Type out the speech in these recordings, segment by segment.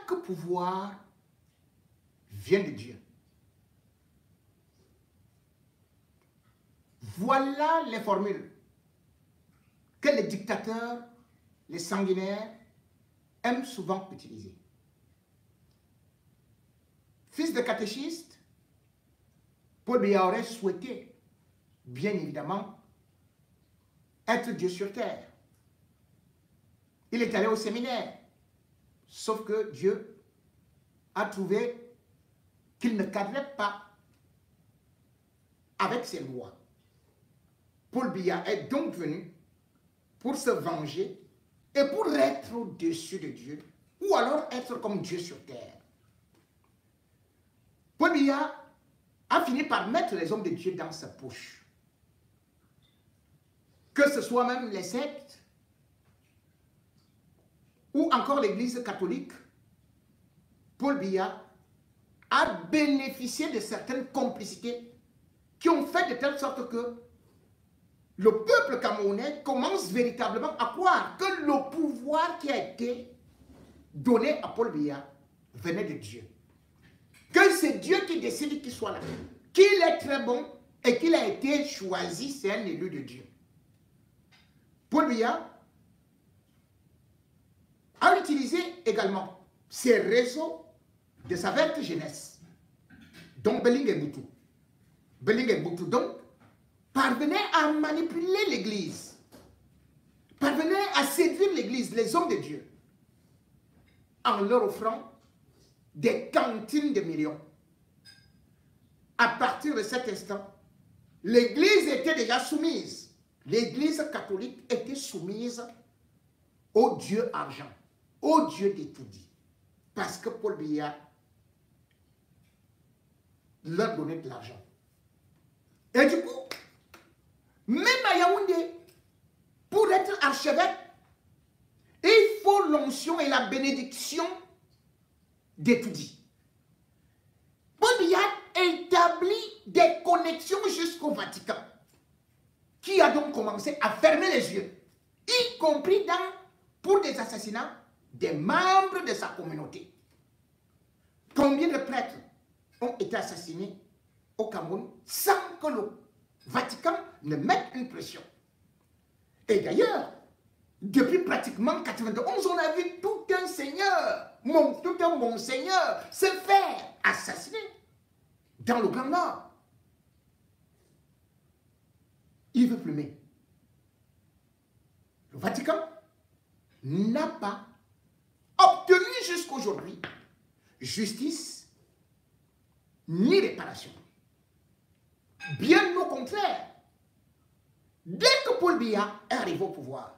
chaque pouvoir vient de Dieu. Voilà les formules que les dictateurs, les sanguinaires aiment souvent utiliser. Fils de catéchiste, Paul Biya aurait souhaité, bien évidemment, être Dieu sur terre. Il est allé au séminaire, sauf que Dieu a trouvé qu'il ne cadrait pas avec ses lois. Paul Biya est donc venu pour se venger et pour être au-dessus de Dieu, ou alors être comme Dieu sur terre. Paul Biya a fini par mettre les hommes de Dieu dans sa poche. Que ce soit même les sectes, ou encore l'Église catholique, Paul Biya a bénéficié de certaines complicités qui ont fait de telle sorte que le peuple camerounais commence véritablement à croire que le pouvoir qui a été donné à Paul Biya venait de Dieu. Que c'est Dieu qui décide qu'il soit là. Qu'il est très bon et qu'il a été choisi, c'est un élu de Dieu. Paul Biya a utilisé également ses réseaux de sa verte jeunesse, dont Belling Mboutou. Belling Mboutou, donc, parvenait à manipuler l'Église, parvenait à séduire l'Église, les hommes de Dieu, en leur offrant des cantines de millions. À partir de cet instant, l'Église était déjà soumise. L'Église catholique était soumise au Dieu argent, au Dieu d'étoudie. Parce que Paul Biya leur donnait de l'argent. Et du coup, même à Yaoundé, pour être archevêque, il faut l'onction et la bénédiction d'étoudie. Paul Biya établit des connexions jusqu'au Vatican, qui a donc commencé à fermer les yeux, y compris pour des assassinats des membres de sa communauté. Combien de prêtres ont été assassinés au Cameroun sans que le Vatican ne mette une pression? Et d'ailleurs, depuis pratiquement 91, on a vu tout un seigneur, tout un monseigneur se faire assassiner dans le Grand Nord. Yves Plumet. Le Vatican n'a pas obtenu jusqu'aujourd'hui justice ni réparation. Bien au contraire, dès que Paul Biya est arrivé au pouvoir,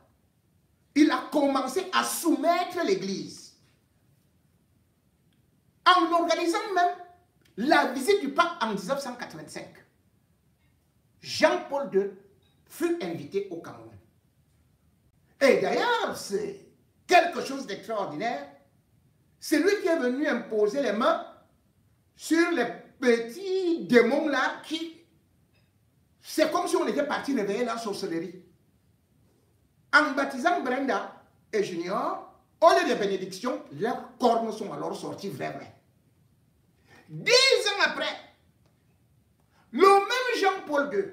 il a commencé à soumettre l'Église en organisant même la visite du pape en 1985. Jean-Paul II fut invité au Cameroun. Et d'ailleurs, c'est quelque chose d'extraordinaire. C'est lui qui est venu imposer les mains sur les petits démons là qui... C'est comme si on était parti réveiller la sorcellerie. En baptisant Brenda et Junior, au lieu de bénédiction, leurs cornes sont alors sortis vrais. 10 ans après, le même Jean-Paul II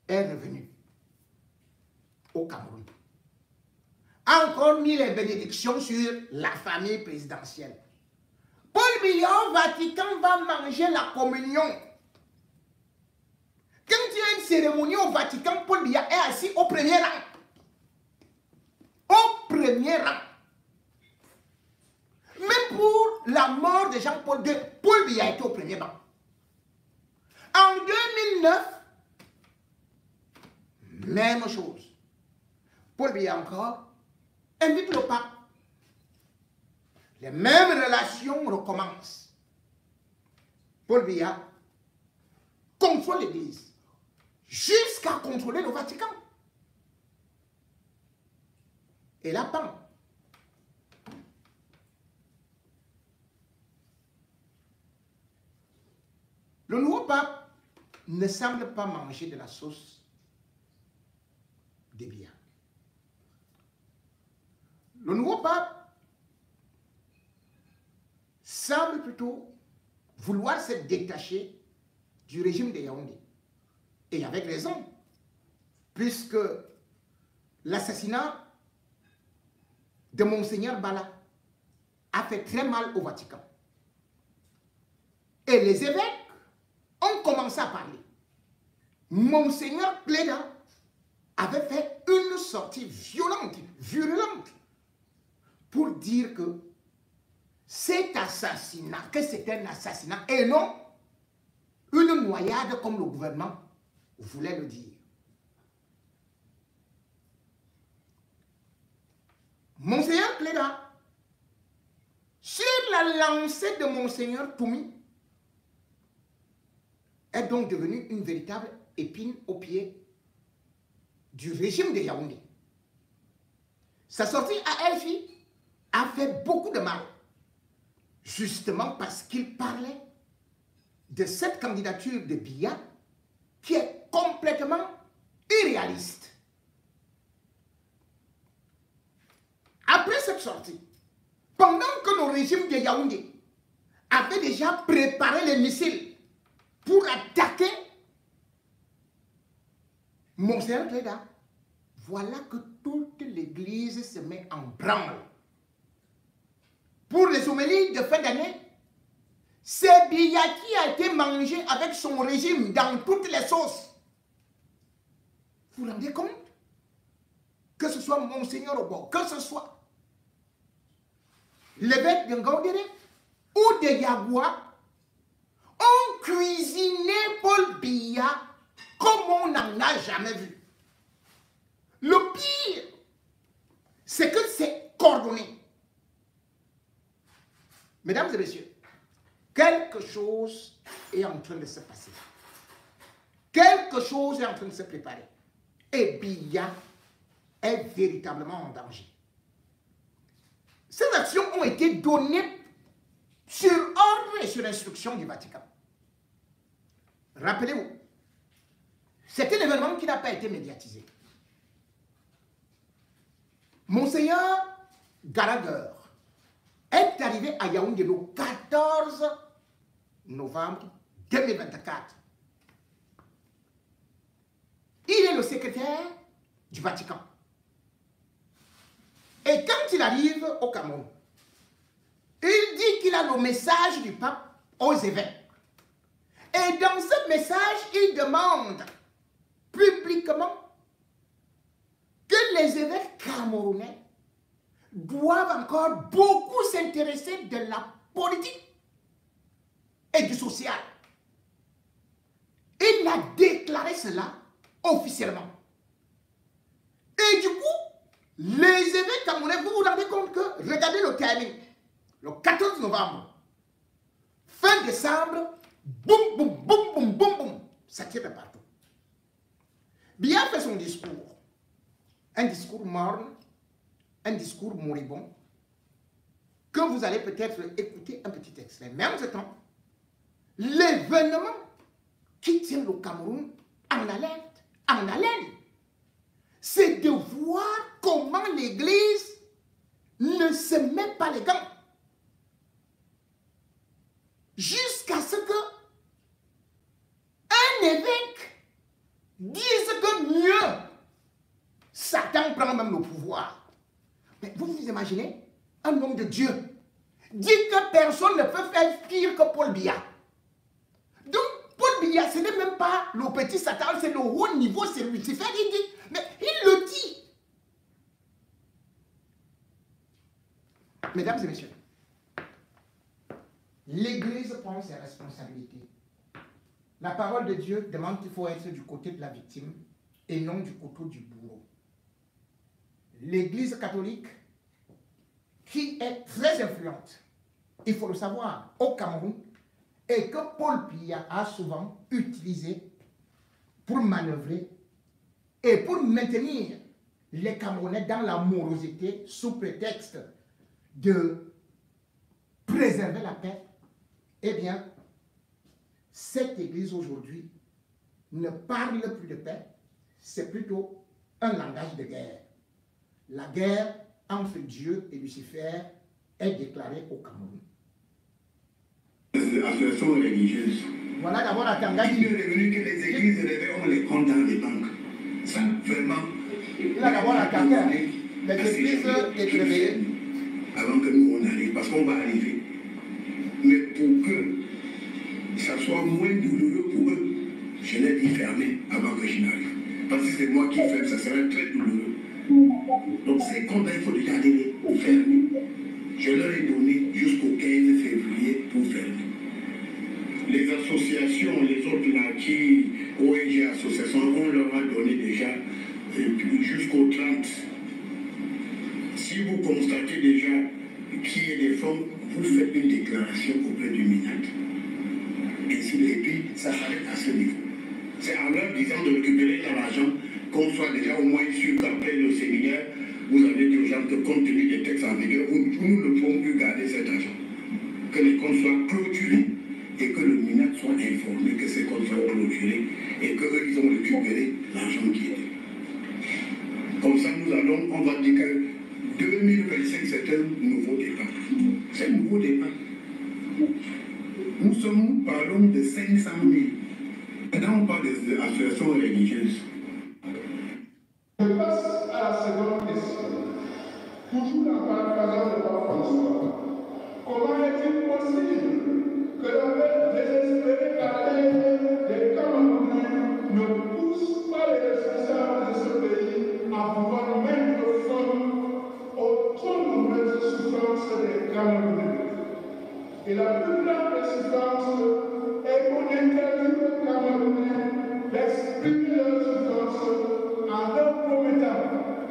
est revenu au Cameroun. A encore mis les bénédictions sur la famille présidentielle. Paul Biya au Vatican va manger la communion. Quand il y a une cérémonie au Vatican, Paul Biya est assis au premier rang. Au premier rang. Même pour la mort de Jean-Paul II, Paul Biya était au premier rang. En 2009, même chose. Paul Biya encore invite le pape. Les mêmes relations recommencent. Paul Biya contrôle l'Église jusqu'à contrôler le Vatican. Et la pan. Le nouveau pape ne semble pas manger de la sauce des biens. Le nouveau pape plutôt vouloir se détacher du régime de Yaoundé. Et avec raison, puisque l'assassinat de Monseigneur Bala a fait très mal au Vatican. Et les évêques ont commencé à parler. Monseigneur Cléda avait fait une sortie violente, virulente, pour dire que cet assassinat, que c'était un assassinat et non une noyade comme le gouvernement voulait le dire. Monseigneur Cléda, sur la lancée de Monseigneur Toumi, est donc devenue une véritable épine au pied du régime de Yaoundé. Sa sortie à LFI a fait beaucoup de mal, justement parce qu'il parlait de cette candidature de Biya qui est complètement irréaliste. Après cette sortie, pendant que le régime de Yaoundé avait déjà préparé les missiles pour attaquer Monseigneur Cléda, voilà que toute l'église se met en branle. Pour les homélies de fin d'année, c'est Biya qui a été mangé avec son régime dans toutes les sauces. Vous vous rendez compte? Que ce soit Monseigneur Obo, que ce soit l'évêque de Ngaoundéré ou de Yagua, ont cuisiné Paul Biya comme on n'en a jamais vu. Le pire, c'est que c'est coordonné. Mesdames et messieurs, quelque chose est en train de se passer. Quelque chose est en train de se préparer. Et Biya est véritablement en danger. Ces actions ont été données sur ordre et sur instruction du Vatican. Rappelez-vous, c'est un événement qui n'a pas été médiatisé. Monseigneur Garaguer est arrivé à Yaoundé le 14 novembre 2024. Il est le secrétaire du Vatican. Et quand il arrive au Cameroun, il dit qu'il a le message du pape aux évêques. Et dans ce message, il demande publiquement que les évêques camerounais doivent encore beaucoup s'intéresser de la politique et du social. Il a déclaré cela officiellement. Et du coup, les évêques camerounais, vous vous rendez compte que, regardez le timing, le 14 novembre, fin décembre, boum, boum, boum, boum, boum, boum, ça tire de partout. Biya fait son discours, un discours morne, un discours moribond, que vous allez peut-être écouter un petit extrait. Mais en ce temps, l'événement qui tient le Cameroun en haleine, c'est de voir comment l'Église ne se met pas les gants. Jusqu'à ce que un évêque dise que mieux, Satan prend même le pouvoir. Mais vous vous imaginez, un homme de Dieu dit que personne ne peut faire pire que Paul Biya. Donc, Paul Biya, ce n'est même pas le petit Satan, c'est le haut niveau, c'est Lucifer, il dit, mais il le dit. Mesdames et messieurs, l'Église prend ses responsabilités. La parole de Dieu demande qu'il faut être du côté de la victime et non du côté du bourreau. L'Église catholique, qui est très influente, il faut le savoir, au Cameroun, et que Paul Biya a souvent utilisé pour manœuvrer et pour maintenir les Camerounais dans la morosité sous prétexte de préserver la paix, eh bien, cette Église aujourd'hui ne parle plus de paix, c'est plutôt un langage de guerre. La guerre entre Dieu et Lucifer est déclarée au Cameroun. associations religieuses. Voilà d'abord la Il Tanganyika. est revenu que les églises ont les comptes dans les banques. Ça, vraiment. Il a d'abord la Tanganyika. Les églises étaient réveillées. Avant que nous on arrive, parce qu'on va arriver. Mais pour que ça soit moins douloureux pour eux, je l'ai dit fermer avant que je n'arrive. Parce que c'est moi qui ferme, ça serait très douloureux. Donc ces comptes, il faut déjà les fermer. Je leur ai donné jusqu'au 15 février pour fermer. Les associations, les autres là, qui, ONG associations, on leur a donné déjà jusqu'au 30. Si vous constatez déjà qu'il y a des fonds, vous faites une déclaration auprès du MINAT. Et puis, ça s'arrête à ce niveau. C'est en leur disant de récupérer l'argent qu'on soit déjà au moins sûr qu'après le séminaire, vous avez dit aux gens que compte tenu des textes en vigueur, nous ne pouvons plus garder cet argent. Que les comptes soient clôturés et que le MINAT soit informé que ces comptes soient clôturés et qu'eux, ils ont récupéré l'argent qui était. Comme ça, on va dire que 2025, c'est un nouveau départ. C'est un nouveau départ. Nous parlons de 500 000. Maintenant, on parle des associations religieuses. Je passe à la seconde question. Toujours en paraphrasant le pape François. Comment est-il possible que la paix désespérée haleine des Camerounais ne pousse pas les responsables de ce pays à pouvoir mettre fin aux trop nombreuses souffrances des Camerounais? Et la plus grande des souffrances est qu'on interdit aux Camerounais d'exprimer leurs souffrances en leur promettant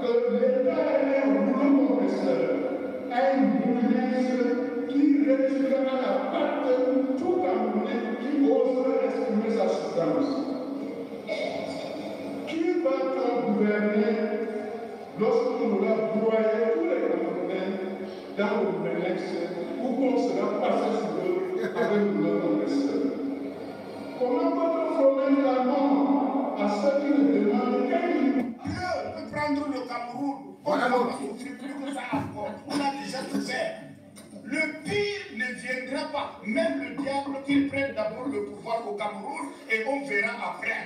que l'État est un rouleau compresseur, un ministre qui réduira à la patte tout Camerounais qui osera exprimer sa souffrance. Qui va gouverner lorsqu'on aura broyé tous les Camerounais dans le Benex ou qu'on sera passé sur eux avec le rouleau compresseur? Comment peut-on promettre la mort à ceux qui nous demandent quel Dieu peut prendre le Cameroun? On ne va pas souffrir plus que ça encore. On a déjà souffert. Le pire ne viendra pas. Même le diable qu'il prenne d'abord le pouvoir au Cameroun et on verra après.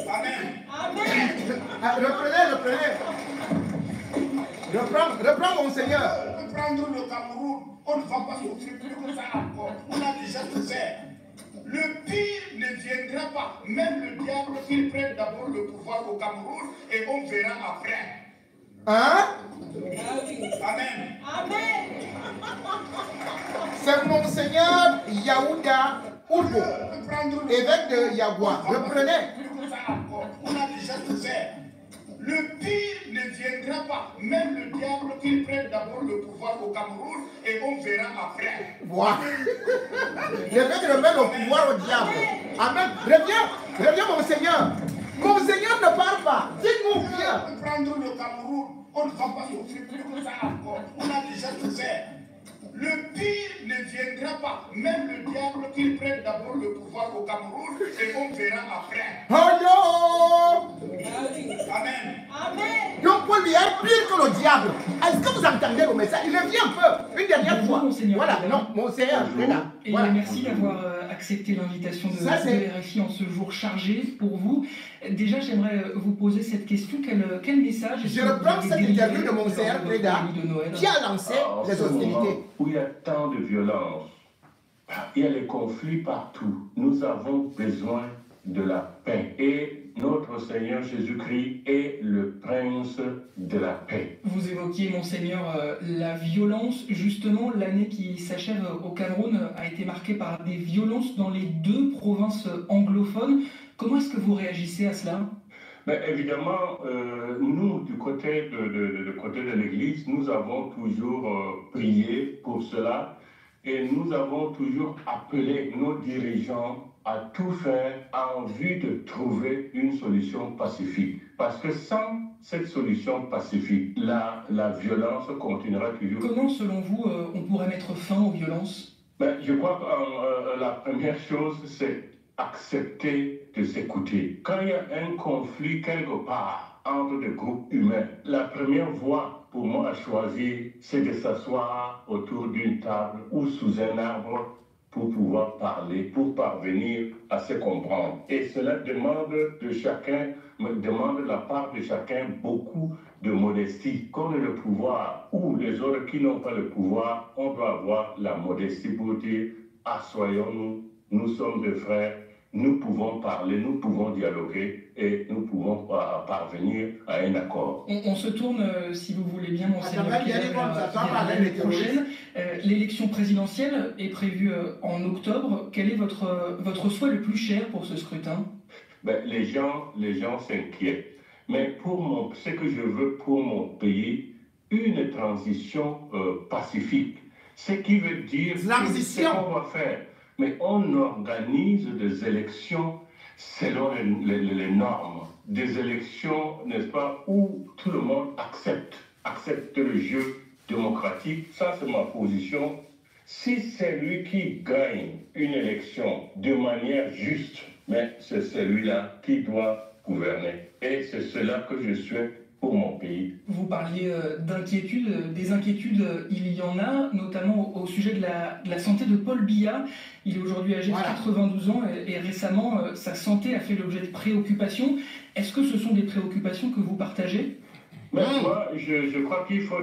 Amen. Amen. Reprenez. Reprends mon Seigneur. On peut prendre le Cameroun. On ne va pas souffrir plus que ça encore. On a déjà souffert. Le pire ne viendra pas. Même le diable qu'il prenne d'abord le pouvoir au Cameroun et on verra après. Hein? Amen. Amen. C'est Monseigneur Yaouda Oulbo, évêque de Yagua. Reprenez. On a déjà souffert. Le pire ne viendra pas. Même le diable qu'il prenne d'abord le pouvoir au Cameroun et on verra après. Voilà. L'évêque remet le pouvoir au diable. Amen. Reviens, Monseigneur. Monseigneur ne parle pas. Dis-nous, viens. On peut prendre le Cameroun. On ne va pas souffrir plus que ça encore. On a déjà souffert. Le pire ne viendra pas. Même le diable qu'il prenne d'abord le pouvoir au Cameroun et on verra après. Oh Amen. Amen. Donc Paul lui est pire que le diable. Est-ce que vous entendez le message? Il revient un peu. Une dernière fois. Voilà, non, Monseigneur. Et voilà. merci d'avoir accepté l'invitation de RFI en ce jour chargé pour vous. Déjà, j'aimerais vous poser cette question. Quel message je reprends cette interview de Monseigneur Preda qui a lancé les hostilités. Où il y a tant de violence, il y a les conflits partout. Nous avons besoin de la paix. Et notre Seigneur Jésus-Christ est le prince de la paix. Vous évoquiez, Monseigneur, la violence. Justement, l'année qui s'achève au Cameroun a été marquée par des violences dans les deux provinces anglophones. Comment est-ce que vous réagissez à cela? Mais évidemment, nous, du côté de l'Église, nous avons toujours prié pour cela et nous avons toujours appelé nos dirigeants à tout faire en vue de trouver une solution pacifique. Parce que sans cette solution pacifique, la violence continuera toujours. Comment, selon vous, on pourrait mettre fin aux violences? Je crois que la première chose, c'est accepter de s'écouter. Quand il y a un conflit quelque part entre des groupes humains, la première voie pour moi à choisir, c'est de s'asseoir autour d'une table ou sous un arbre pour pouvoir parler, pour parvenir à se comprendre. Et cela demande de chacun, demande de la part de chacun beaucoup de modestie. Qu'on ait le pouvoir ou les autres qui n'ont pas le pouvoir, on doit avoir la modestie pour dire, assoyons-nous, nous sommes des frères, nous pouvons parler, nous pouvons dialoguer et nous pouvons parvenir à un accord. On se tourne, si vous voulez bien, monseigneur Cléda, vers l'année prochaine. L'élection présidentielle est prévue en octobre. Quel est votre souhait le plus cher pour ce scrutin? Ben, les gens s'inquiètent. Mais pour ce que je veux pour mon pays, une transition pacifique. Ce qui veut dire ce qu'on va faire. Mais on organise des élections selon les normes. Des élections, n'est-ce pas, où tout le monde accepte le jeu démocratique. Ça, c'est ma position. Si c'est lui qui gagne une élection de manière juste, mais c'est celui-là qui doit gouverner. Et c'est cela que je souhaite pour mon pays. Vous parliez d'inquiétudes, des inquiétudes, il y en a, notamment au sujet de la santé de Paul Biya. Il est aujourd'hui âgé de 92 ans et récemment, sa santé a fait l'objet de préoccupations. Est-ce que ce sont des préoccupations que vous partagez? Mais moi, je crois qu'il faut...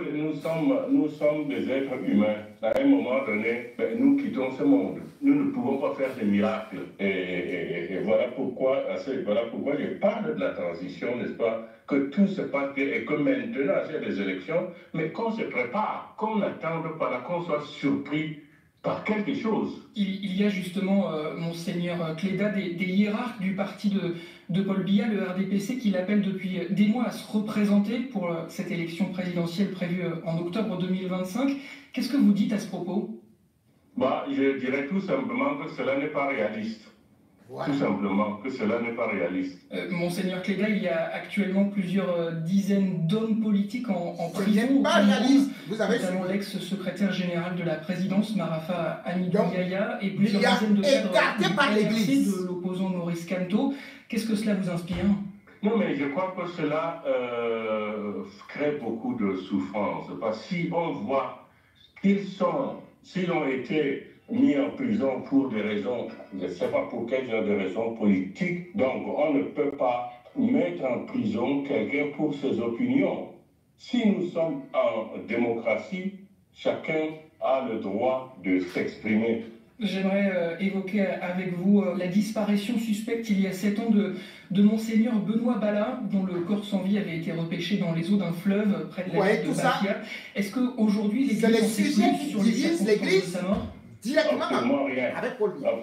Nous sommes des êtres humains. À un moment donné, nous quittons ce monde. Nous ne pouvons pas faire des miracles. Et voilà pourquoi je parle de la transition, n'est-ce pas? Que tout se passe bien et que maintenant, il y a des élections, mais qu'on se prépare, qu'on n'attende pas, qu'on soit surpris par quelque chose. Il y a justement, monseigneur Cléda, des hiérarques du parti de Paul Biya, le RDPC, qui l'appellent depuis des mois à se représenter pour cette élection présidentielle prévue en octobre 2025. Qu'est-ce que vous dites à ce propos? Je dirais tout simplement que cela n'est pas réaliste. Tout simplement, que cela n'est pas réaliste. Monseigneur Cléda, il y a actuellement plusieurs dizaines d'hommes politiques en prison. Ce n'est pas réaliste. Vous avez notamment l'ex-secrétaire général de la présidence, Marafa Hamidou Yahya, et plusieurs dizaines de cadres par l'Église de l'opposant Maurice Kamto. Qu'est-ce que cela vous inspire? Non, mais je crois que cela crée beaucoup de souffrance. Parce que si on voit s'ils ont été mis en prison pour des raisons, je ne sais pas pour quelles genre de raisons politiques, donc on ne peut pas mettre en prison quelqu'un pour ses opinions. Si nous sommes en démocratie, chacun a le droit de s'exprimer. J'aimerais évoquer avec vous la disparition suspecte il y a 7 ans de monseigneur Benoît Bala, dont le corps sans vie avait été repêché dans les eaux d'un fleuve près de la ville de Bafia. Est-ce qu'aujourd'hui l'Église en sait plus sur les circonstances de sa mort? Absolument rien.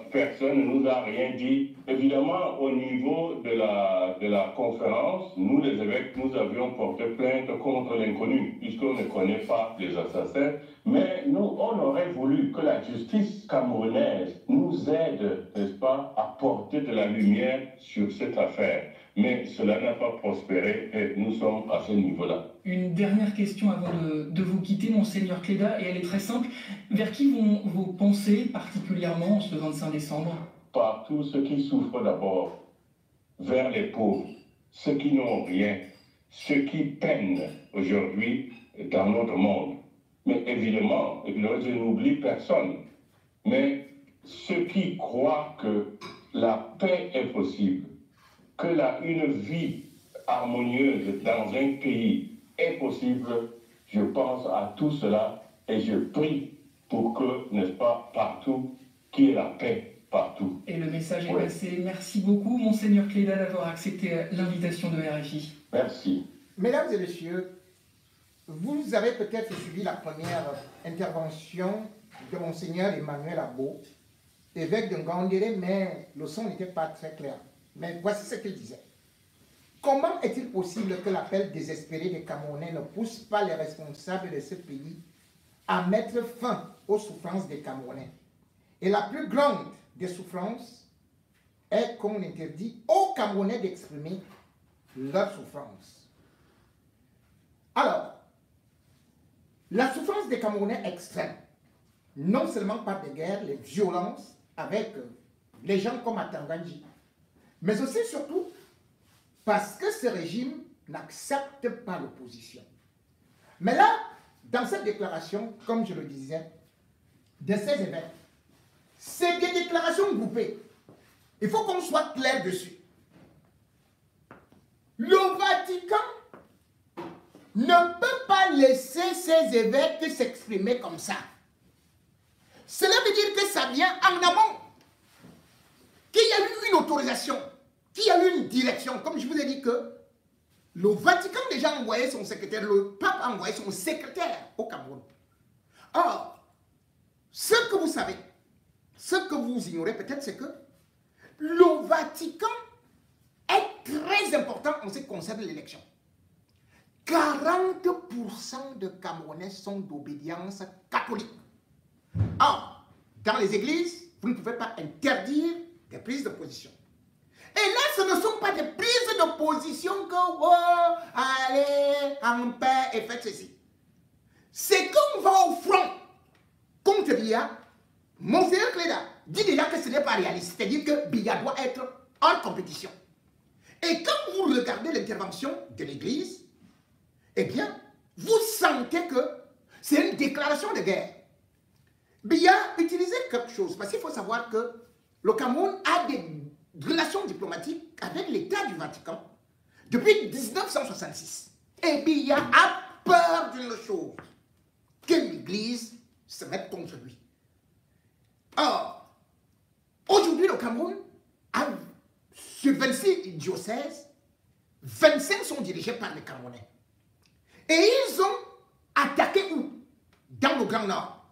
Personne ne nous a rien dit. Évidemment, au niveau de la conférence, nous les évêques, nous avions porté plainte contre l'inconnu, puisqu'on ne connaît pas les assassins. Mais nous, on aurait voulu que la justice camerounaise nous aide, n'est-ce pas, à porter de la lumière sur cette affaire. Mais cela n'a pas prospéré et nous sommes à ce niveau-là. Une dernière question avant de vous quitter, monseigneur Cléda, et elle est très simple. Vers qui vont vos pensées particulièrement ce 25 décembre? Par tous ceux qui souffrent d'abord, vers les pauvres, ceux qui n'ont rien, ceux qui peinent aujourd'hui dans notre monde. Mais évidemment, je n'oublie personne. Mais ceux qui croient que la paix est possible, que une vie harmonieuse dans un pays est possible, je pense à tout cela et je prie pour que, n'est-ce pas, partout, qu'il y ait la paix partout. Et le message est passé. Merci beaucoup, monseigneur Cléda, d'avoir accepté l'invitation de RFI. Merci. Mesdames et messieurs, vous avez peut-être suivi la première intervention de monseigneur Emmanuel Abo, évêque de Ngandéré, mais le son n'était pas très clair. Mais voici ce qu'il disait. Comment est-il possible que l'appel désespéré des Camerounais ne pousse pas les responsables de ce pays à mettre fin aux souffrances des Camerounais? Et la plus grande des souffrances est qu'on interdit aux Camerounais d'exprimer leurs souffrances. Alors, la souffrance des Camerounais extrême, non seulement par des guerres, les violences avec les gens comme à Tanganji, Mais aussi, surtout, parce que ce régime n'accepte pas l'opposition. Mais là, dans cette déclaration, comme je le disais, de ces événements, c'est des déclarations groupées. Il faut qu'on soit clair dessus. Le Vatican ne peut pas laisser ces évêques s'exprimer comme ça. Cela veut dire que ça vient en amont, qu'il y a eu une autorisation, qu'il y a eu une direction. Comme je vous ai dit que le Vatican déjà envoyé son secrétaire, le pape a envoyé son secrétaire au Cameroun. Or, ce que vous savez, ce que vous ignorez peut-être, c'est que le Vatican est très important en ce qui concerne l'élection. 40% de Camerounais sont d'obédience catholique. Or, dans les églises, vous ne pouvez pas interdire des prises de position. Et là, ce ne sont pas des prises de position que, oh, allez, en paix et faites ceci. C'est qu'on va au front contre Biya. Monseigneur Cléda dit déjà que ce n'est pas réaliste. C'est-à-dire que Biya doit être hors compétition. Et quand vous regardez l'intervention de l'Église, eh bien, vous sentez que c'est une déclaration de guerre. Biya utilisait quelque chose, parce qu'il faut savoir que le Cameroun a des relations diplomatiques avec l'État du Vatican depuis 1966. Et Biya a peur d'une chose, que l'Église se mette contre lui. Or, aujourd'hui, le Cameroun a, sur 26 diocèses, 25 sont dirigés par les Camerounais. Et ils ont attaqué où? Dans le Grand Nord.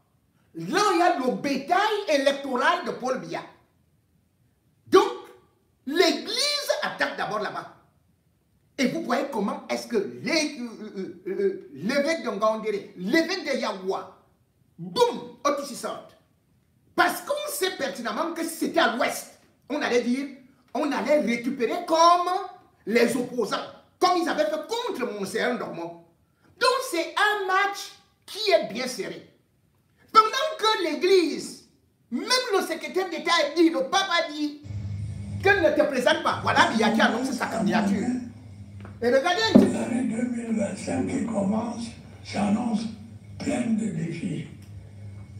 Là, il y a le bétail électoral de Paul Biya. Donc, l'Église attaque d'abord là-bas. Et vous voyez comment est-ce que l'évêque de Ngandéré, l'évêque de Yaoua, boum, tous sortent. Parce qu'on sait pertinemment que si c'était à l'ouest, on allait dire, on allait récupérer comme les opposants, comme ils avaient fait contre Monseigneur Dormont. Donc c'est un match qui est bien serré. Pendant que l'Église, même le secrétaire d'État a dit, le pape a dit, qu'elle ne te présente pas. Voilà, Biya qui annonce sa candidature. Et regardez un petit peu. L'année 2025 qui commence s'annonce pleine de défis.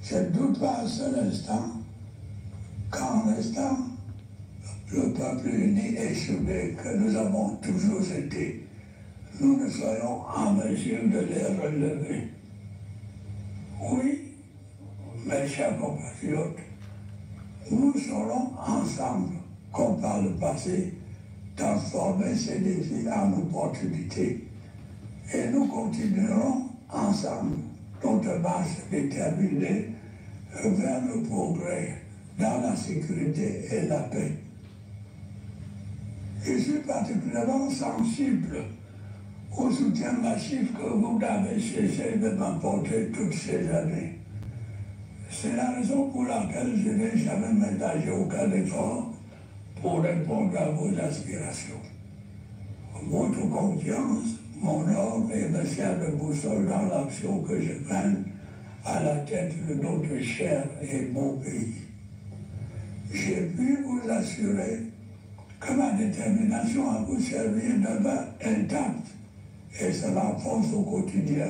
Je ne doute pas un seul instant qu'en restant le peuple uni et soudé que nous avons toujours été, nous ne soyons en mesure de les relever. Oui, mes chers compatriotes, nous serons ensemble, comme par le passé, transformer ces défis en opportunités. Et nous continuerons ensemble notre marche déterminée vers le progrès dans la sécurité et la paix. Je suis particulièrement sensible au soutien massif que vous n'avez cessé de m'apporter toutes ces années. C'est la raison pour laquelle je n'ai jamais ménagé aucun effort pour répondre à vos aspirations. Votre confiance, mon ordre et me sert de boussole dans l'action que je mène à la tête de notre cher et bon pays. J'ai pu vous assurer que ma détermination à vous servir demeure intacte et se renforce au quotidien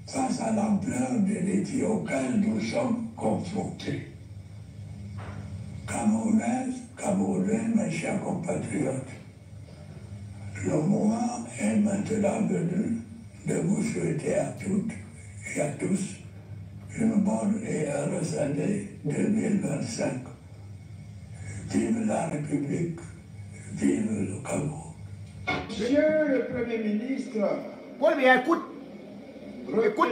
face à l'ampleur des défis auxquels nous sommes confrontés. Camerounaises, Camerounais, mes chers compatriotes, le moment est maintenant venu de vous souhaiter à toutes et à tous une bonne et heureuse année 2025. Vive la République, vive le Cameroun. Monsieur le Premier ministre, Paul Biya, écoute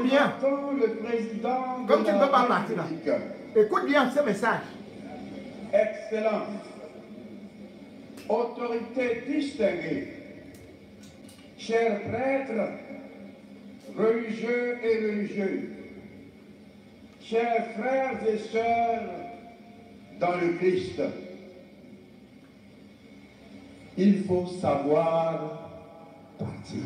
bien. représentant le président Comme de tu ne la peux pas partir là. République, Écoute bien ce message. Excellence, autorité distinguée, chers prêtres, religieux et religieuses, chers frères et sœurs dans le Christ, il faut savoir partir.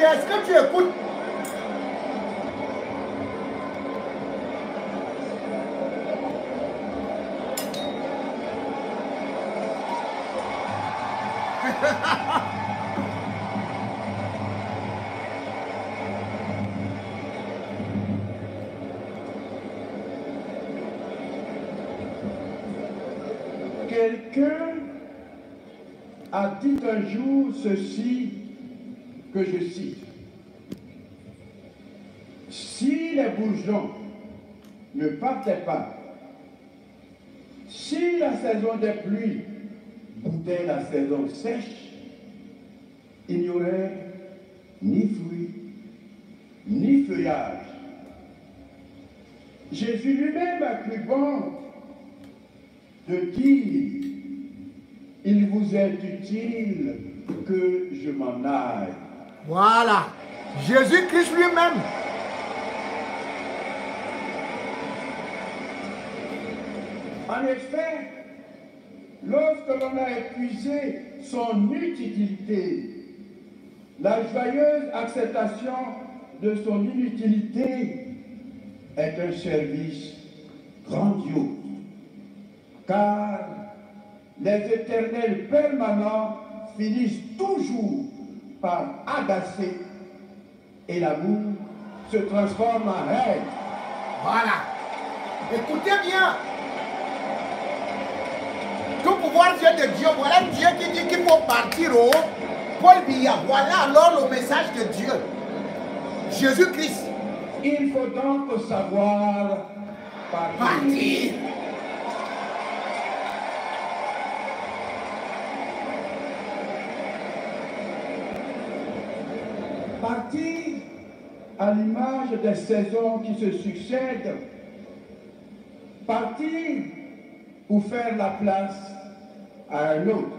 bien, est-ce que tu écoutes? Quelqu'un a dit un jour ceci que je cite. Si les bourgeons ne partaient pas, si la saison des pluies goûtait la saison sèche, il n'y aurait ni fruits, ni feuillage. Jésus lui-même a cru bon de dire, il vous est utile que je m'en aille. Voilà. Jésus-Christ lui-même. En effet, lorsque l'on a épuisé son utilité, la joyeuse acceptation de son inutilité est un service grandiose, car les éternels permanents finissent toujours par agacer et l'amour se transforme en haine. Voilà. Écoutez bien. Tout pouvoir vient de Dieu. Voilà Dieu qui dit qu'il faut partir au Paul Biya. Voilà alors le message de Dieu. Jésus-Christ. Il faut donc savoir partir. Partir à l'image des saisons qui se succèdent. Partir pour faire la place à un autre,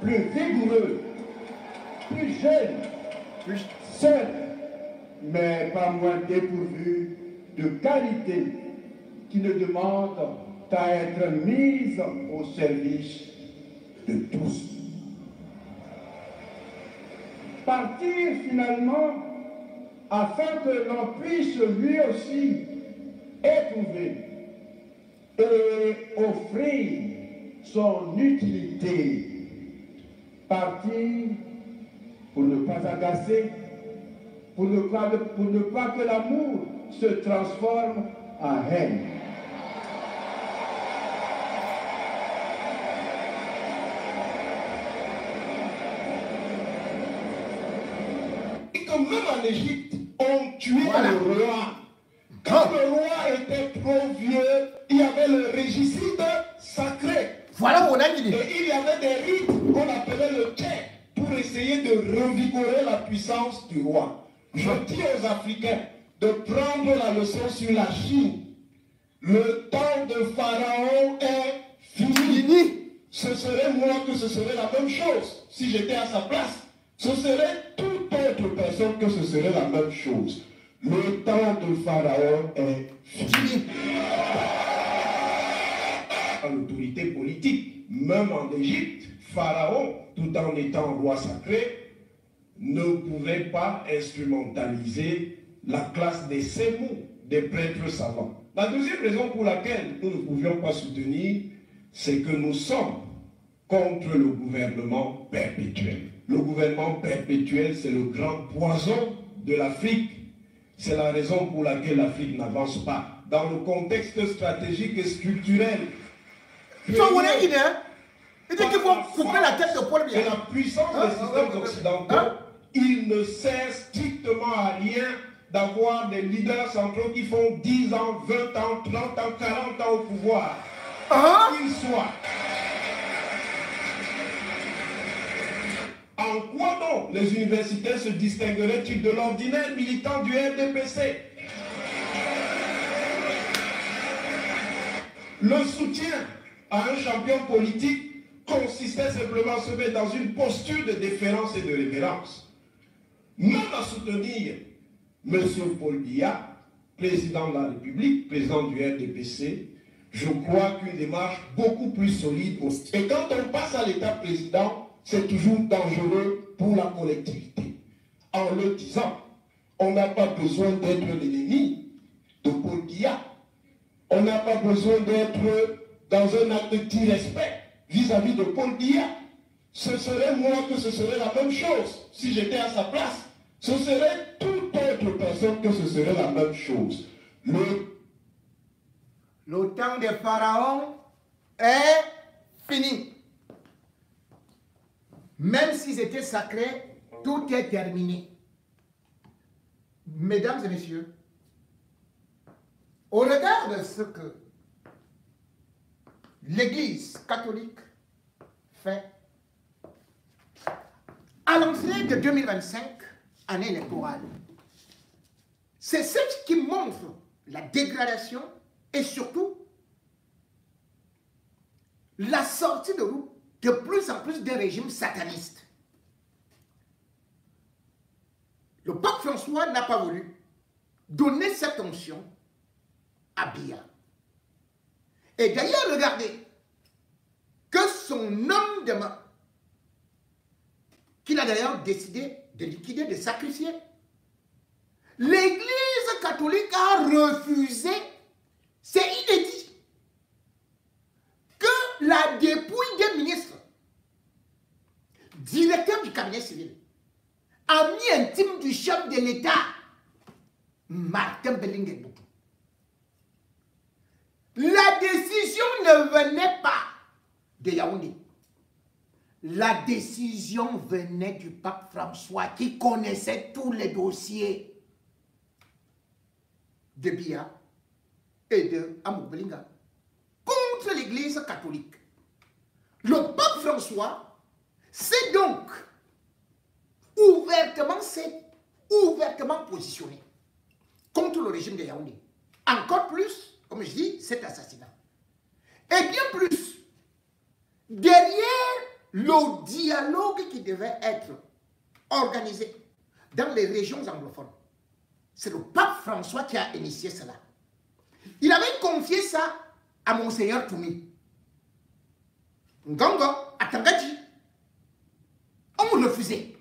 plus vigoureux, plus jeune, plus seul, mais pas moins dépourvu de qualité, qui ne demande qu'à être mise au service de tous. Partir finalement afin que l'on puisse lui aussi éprouver et offrir son utilité. Partir pour ne pas agacer, pour ne pas que l'amour se transforme en haine. Et comme même en Égypte, on tuait le roi. Quand le roi était trop vieux, il y avait le régicide sacré. Voilà mon ami. Et il y avait des rites qu'on appelait le tchè pour essayer de revigorer la puissance du roi. Je dis aux Africains de prendre la leçon sur la Chine. Le temps de Pharaon est fini. Ce serait moi que ce serait la même chose. Si j'étais à sa place, ce serait toute autre personne que ce serait la même chose. Le temps de Pharaon est fini. L'autorité politique, même en Égypte, Pharaon, tout en étant roi sacré, ne pouvait pas instrumentaliser la classe des sémous, des prêtres savants. La deuxième raison pour laquelle nous ne pouvions pas soutenir, c'est que nous sommes contre le gouvernement perpétuel. Le gouvernement perpétuel, c'est le grand poison de l'Afrique. C'est la raison pour laquelle l'Afrique n'avance pas. Dans le contexte stratégique et structurel, il dit qu'il faut couper la tête de Paul Biya. Et la puissance des systèmes occidentaux, il ne sert strictement à rien d'avoir des leaders centraux qui font 10 ans, 20 ans, 30 ans, 40 ans au pouvoir. Qu'ils soient. En quoi donc les universitaires se distingueraient-ils de l'ordinaire militant du RDPC? Le soutien à un champion politique consistait simplement à se mettre dans une posture de déférence et de révérence. Même à soutenir M. Paul Biya, président de la République, président du RDPC, je crois qu'une démarche beaucoup plus solide. Et quand on passe à l'état président, c'est toujours dangereux pour la collectivité. en le disant. On n'a pas besoin d'être l'ennemi de Paul Biya. On n'a pas besoin d'être dans un acte d'irrespect vis-à-vis de Paul Biya. Ce serait moi que ce serait la même chose. Si j'étais à sa place, ce serait toute autre personne que ce serait la même chose. Le temps des pharaons est fini. Même s'ils étaient sacrés, tout est terminé. Mesdames et messieurs, au regard de ce que l'Église catholique fait, à l'entrée de 2025, année électorale, c'est ce qui montre la dégradation et surtout la sortie de route de plus en plus des régimes satanistes. Le pape François n'a pas voulu donner cette onction à Biya. Et d'ailleurs, regardez que son homme de main, qu'il a d'ailleurs décidé de liquider, de sacrifier, l'Église catholique a refusé, c'est inédit, que la dépouille des ministres, directeur du cabinet civil, ami intime du chef de l'État, Martin Bellingue. La décision ne venait pas de Yaoundé. La décision venait du pape François qui connaissait tous les dossiers de Biya et de Amadou Bellinga contre l'Église catholique. Le pape François s'est donc ouvertement positionné contre le régime de Yaoundé. Encore plus, comme je dis, cet assassinat. Et bien plus, derrière le dialogue qui devait être organisé dans les régions anglophones, c'est le pape François qui a initié cela. Il avait confié ça à Monseigneur Toumi. Ngongo, à Tangadji. On refusait.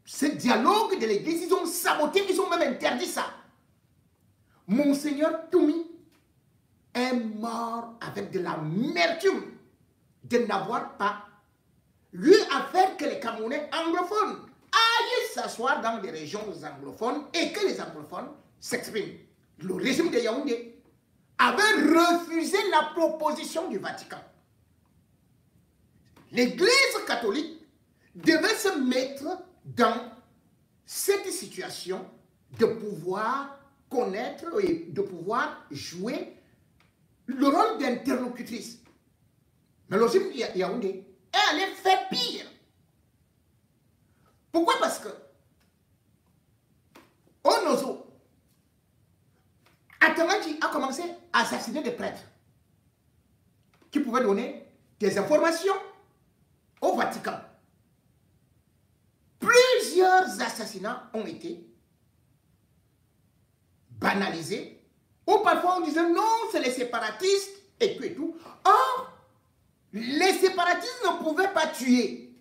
Ce dialogue de l'église, ils ont saboté, ils ont même interdit ça. Monseigneur Toumi est mort avec de l'amertume de n'avoir pas eu à faire que les Camerounais anglophones aillent s'asseoir dans les régions anglophones et que les anglophones s'expriment. Le régime de Yaoundé avait refusé la proposition du Vatican. L'Église catholique devait se mettre dans cette situation de pouvoir connaître et de pouvoir jouer le rôle d'interlocutrice. Mais le régime de Yaoundé est allé faire pire. Pourquoi? Parce que Onozo, Atamadi a commencé à assassiner des prêtres qui pouvaient donner des informations au Vatican. Plusieurs assassinats ont été banalisés, ou parfois on disait non, c'est les séparatistes et tout et tout. Or, les séparatistes ne pouvaient pas tuer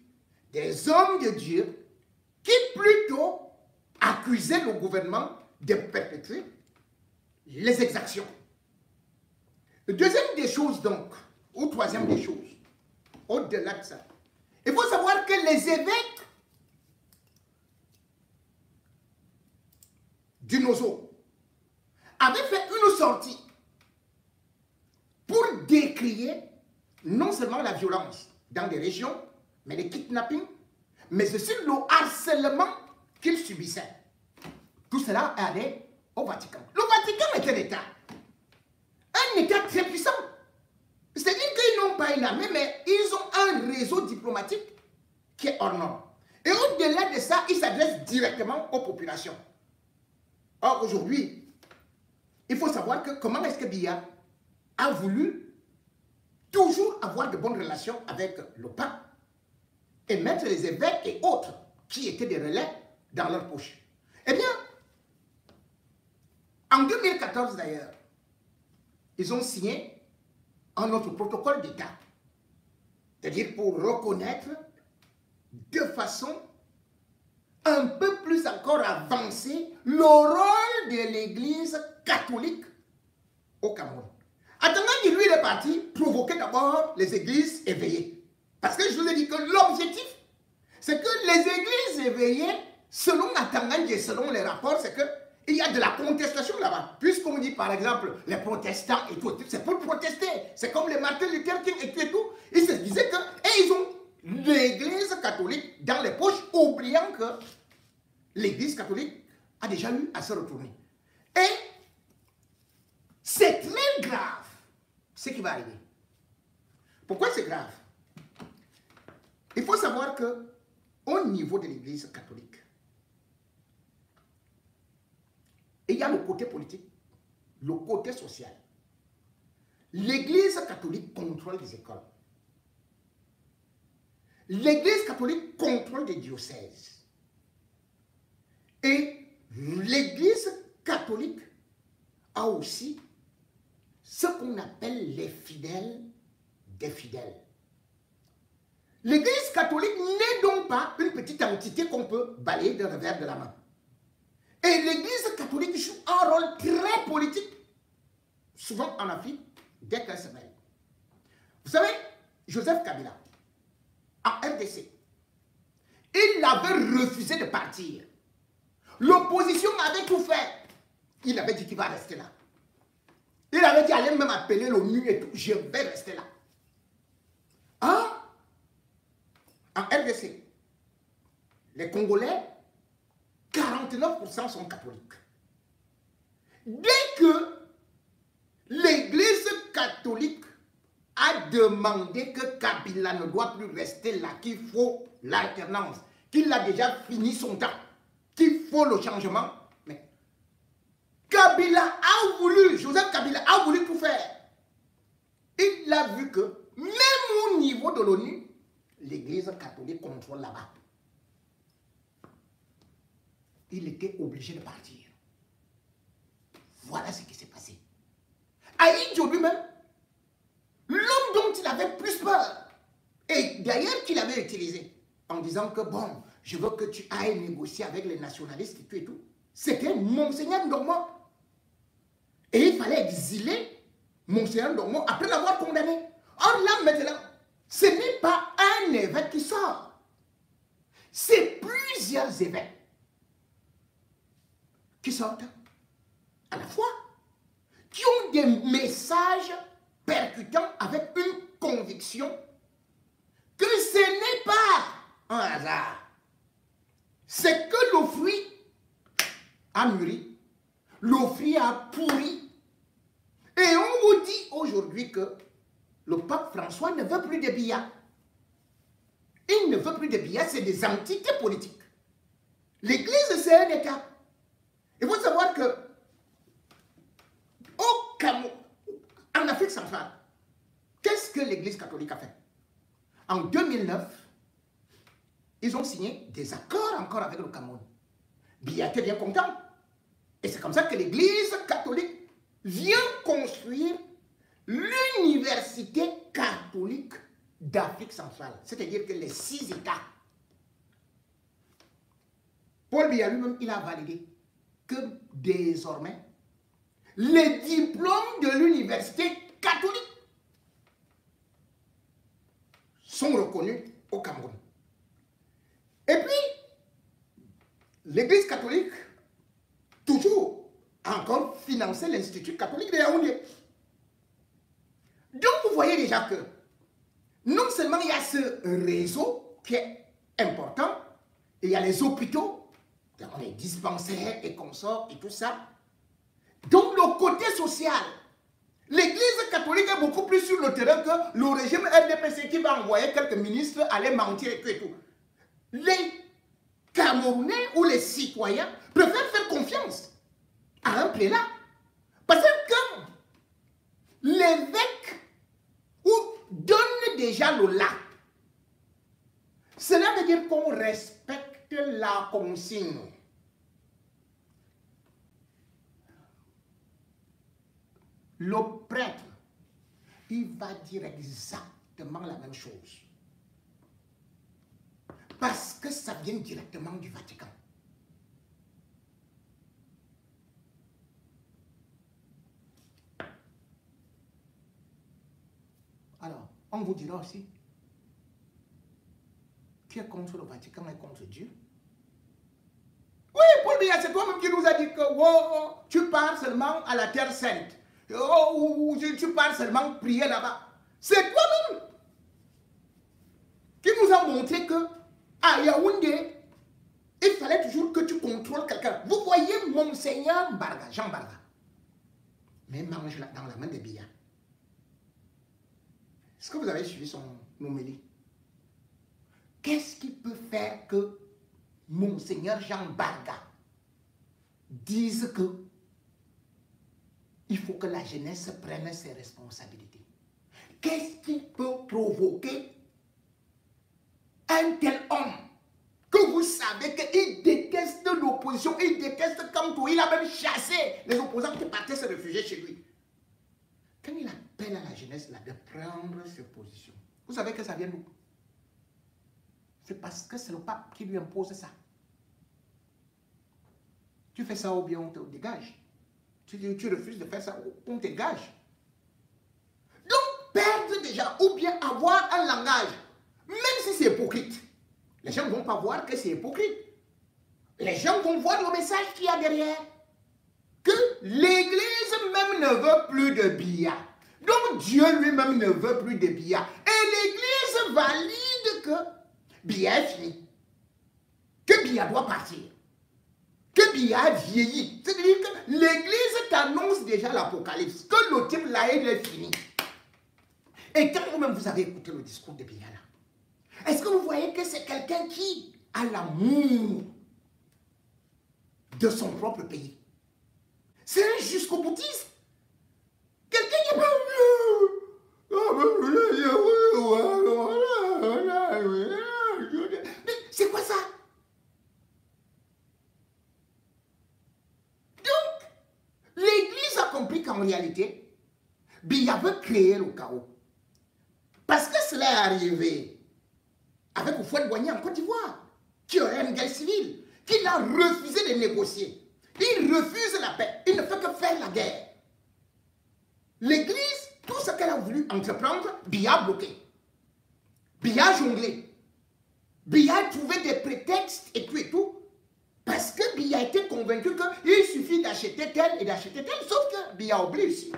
des hommes de Dieu qui plutôt accusaient le gouvernement de perpétrer les exactions. Deuxième des choses donc, ou troisième des choses, au-delà de ça, il faut savoir que les évêques du Nozo avaient fait une sortie pour décrier non seulement la violence dans des régions, mais les kidnappings, mais aussi le harcèlement qu'ils subissaient. Tout cela allait au Vatican. Le Vatican est un État. Un État très puissant. C'est-à-dire qu'ils n'ont pas une armée, mais ils ont un réseau diplomatique qui est hors norme. Et au-delà de ça, ils s'adressent directement aux populations. Or, aujourd'hui, il faut savoir que comment est-ce que Biya a voulu toujours avoir de bonnes relations avec le pape et mettre les évêques et autres qui étaient des relais dans leur poche. Eh bien, en 2014 d'ailleurs, ils ont signé un autre protocole d'État, c'est-à-dire pour reconnaître de façon un peu plus encore avancé le rôle de l'Église catholique au Cameroun. Atangandji, lui, il est parti provoquer d'abord les églises éveillées. Parce que je vous ai dit que l'objectif, c'est que les églises éveillées, selon Atangandji et selon les rapports, c'est qu'il y a de la contestation là-bas. Puisqu'on dit par exemple les protestants et tout, c'est pour protester. C'est comme les Martin Luther King et tout. Ils se disaient que, et ils ont l'église catholique dans les poches, oubliant que l'église catholique a déjà eu à se retourner. Et c'est très grave ce qui va arriver. Pourquoi c'est grave? Il faut savoir que au niveau de l'église catholique, il y a le côté politique, le côté social. L'église catholique contrôle les écoles. L'église catholique contrôle les diocèses. Et l'église catholique a aussi ce qu'on appelle les fidèles des fidèles. L'église catholique n'est donc pas une petite entité qu'on peut balayer d'un revers de la main. Et l'église catholique joue un rôle très politique, souvent en Afrique, dès qu'elle se mêle. Vous savez, Joseph Kabila, en RDC, il avait refusé de partir. L'opposition avait tout fait. Il avait dit qu'il va rester là. Il avait dit, allez même appeler l'ONU et tout, je vais rester là. Hein? En RDC, les Congolais, 49% sont catholiques. Dès que l'église catholique a demandé que Kabila ne doit plus rester là, qu'il faut l'alternance, qu'il a déjà fini son temps, qu'il faut le changement, mais Kabila a voulu, Joseph Kabila a voulu tout faire. Il a vu que, même au niveau de l'ONU, l'église catholique contrôle là-bas. Il était obligé de partir. Voilà ce qui s'est passé. Ahidjo lui-même, l'homme dont il avait plus peur, et d'ailleurs qu'il avait utilisé, en disant que bon, je veux que tu ailles négocier avec les nationalistes et tout, c'était Monseigneur Ndongmo. Et il fallait exiler Monseigneur Ndongmo après l'avoir condamné. Or là maintenant, ce n'est pas un évêque qui sort. C'est plusieurs évêques qui sortent à la fois, qui ont des messages percutants avec une conviction que ce n'est pas un hasard. C'est que le fruit a mûri, le fruit a pourri. Et on vous dit aujourd'hui que le pape François ne veut plus de billets. Il ne veut plus de billets, c'est des entités politiques. L'Église, c'est un État. Il faut savoir que au Cameroun, en Afrique centrale, qu'est-ce que l'Église catholique a fait? En 2009, ils ont signé des accords encore avec le Cameroun. Biya était bien content. Et c'est comme ça que l'Église catholique vient construire l'université catholique d'Afrique centrale. C'est-à-dire que les 6 États. Paul Biya lui-même, il a validé que désormais, les diplômes de l'université catholique sont reconnus au Cameroun. Et puis, l'Église catholique, toujours, a encore financé l'Institut catholique de Yaoundé. Donc, vous voyez déjà que non seulement il y a ce réseau qui est important, il y a les hôpitaux, les dispensaires et consorts et tout ça. Donc, le côté social, l'Église catholique est beaucoup plus sur le terrain que le régime RDPC qui va envoyer quelques ministres aller mentir et tout et tout. Les Camerounais ou les citoyens préfèrent faire confiance à un prélat. Parce que l'évêque donne déjà le là. Cela veut dire qu'on respecte la consigne. Le prêtre, il va dire exactement la même chose. Parce que ça vient directement du Vatican. Alors, on vous dira aussi, tu es contre le Vatican et contre Dieu. Oui, Paul Biya, c'est toi-même qui nous a dit que oh, tu pars seulement à la Terre Sainte. Oh, tu pars seulement prier là-bas. C'est toi-même qui nous a montré que à Yaoundé, il fallait toujours que tu contrôles quelqu'un. Vous voyez Monseigneur Barga, Jean Barga, mais mange dans la main de Biya. Est-ce que vous avez suivi son homélie? Qu'est-ce qui peut faire que Monseigneur Jean Barga dise que il faut que la jeunesse prenne ses responsabilités? Qu'est-ce qui peut provoquer un tel homme que vous savez qu'il déteste l'opposition, il déteste comme tout, il a même chassé les opposants qui partaient se réfugier chez lui? Quand il appelle à la jeunesse là, de prendre ses positions, vous savez que ça vient d'où? C'est parce que c'est le pape qui lui impose ça. Tu fais ça ou bien on te dégage. Tu refuses de faire ça ou on te dégage. Donc, perdre déjà ou bien avoir un langage, même si c'est hypocrite, les gens ne vont pas voir que c'est hypocrite. Les gens vont voir le message qu'il y a derrière. Que l'Église même ne veut plus de Biya. Donc Dieu lui-même ne veut plus de Biya. Et l'Église valide que Biya est fini. Que Biya doit partir. Que Biya a vieilli. C'est-à-dire que l'Église t'annonce déjà l'Apocalypse. Que le type là, il est fini. Et quand vous-même vous avez écouté le discours de Biya là, est-ce que vous voyez que c'est quelqu'un qui a l'amour de son propre pays? C'est un jusqu'au boutiste. Quelqu'un qui est pas... Mais c'est quoi ça? Donc, l'Église a compris qu'en réalité, Biya veut créer le chaos. Parce que cela est arrivé avec Houphouët-Boigny en Côte d'Ivoire, qui aurait une guerre civile, qu'il a refusé de négocier. Il refuse la paix. Il ne fait que faire la guerre. L'Église, tout ce qu'elle a voulu entreprendre, Biya a bloqué. Biya a jonglé. Biya a trouvé des prétextes et tout. Parce que Biya était convaincu qu'il suffit d'acheter tel et d'acheter tel. Sauf que Biya a oublié aussi.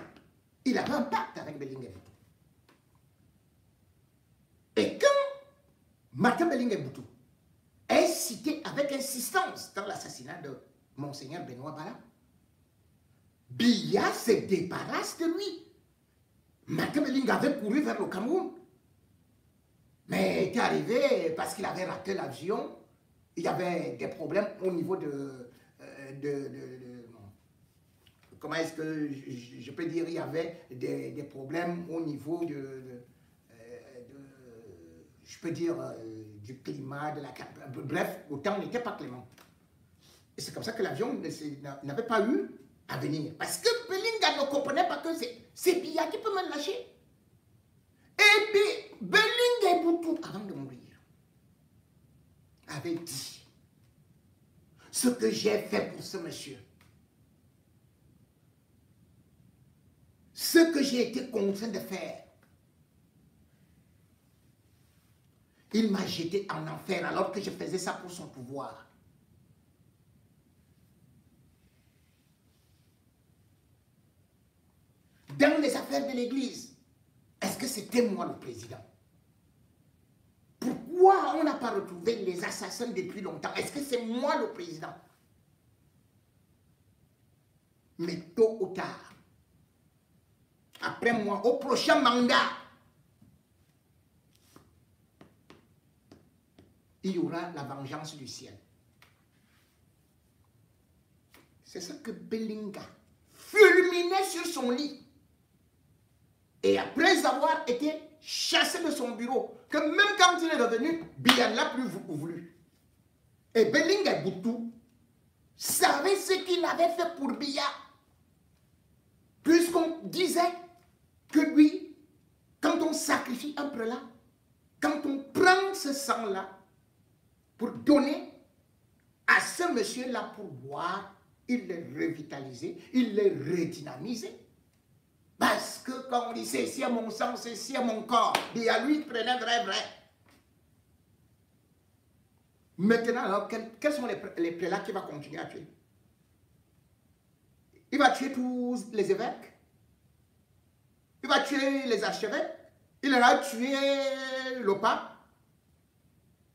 Il avait un pacte avec Bellingue Boutou. Et quand Martin Bellingue Boutou est cité avec insistance dans l'assassinat de Monseigneur Benoît Bala, Biya se débarrasse de lui. Martin Bellingue avait couru vers le Cameroun. Mais il était arrivé parce qu'il avait raté l'avion. Il y avait des problèmes au niveau comment est-ce que je peux dire, il y avait des problèmes au niveau je peux dire, du climat, de la... Bref, le temps n'était pas clément. Et c'est comme ça que l'avion n'avait pas eu à venir. Parce que Bellingue ne comprenait pas que c'est Biya qui peut me lâcher. Et puis, Bellingue Boutou, avant de mourir, avait dit ce que j'ai fait pour ce monsieur. Ce que j'ai été contraint de faire. Il m'a jeté en enfer alors que je faisais ça pour son pouvoir. Dans les affaires de l'Église, est-ce que c'était moi le président? Pourquoi on n'a pas retrouvé les assassins depuis longtemps? Est-ce que c'est moi le président? Mais tôt ou tard, après moi, au prochain mandat, il y aura la vengeance du ciel. C'est ça que Bellingue fulminait sur son lit. Et après avoir été chassé de son bureau, que même quand il est revenu, Biya ne l'a plus voulu. Et Bellingue Boutou savait ce qu'il avait fait pour Biya. Puisqu'on disait que lui, quand on sacrifie un prélat, quand on prend ce sang-là, pour donner à ce monsieur-là pour boire. Il l'est revitalisé, il l'est redynamisé. Parce que quand on dit c'est ici à mon sang, c'est ici à mon corps, et à lui il prenait vrai. Maintenant, alors, quels sont les prélats qu'il va continuer à tuer? Il va tuer tous les évêques. Il va tuer les archevêques. Il ira tuer le pape.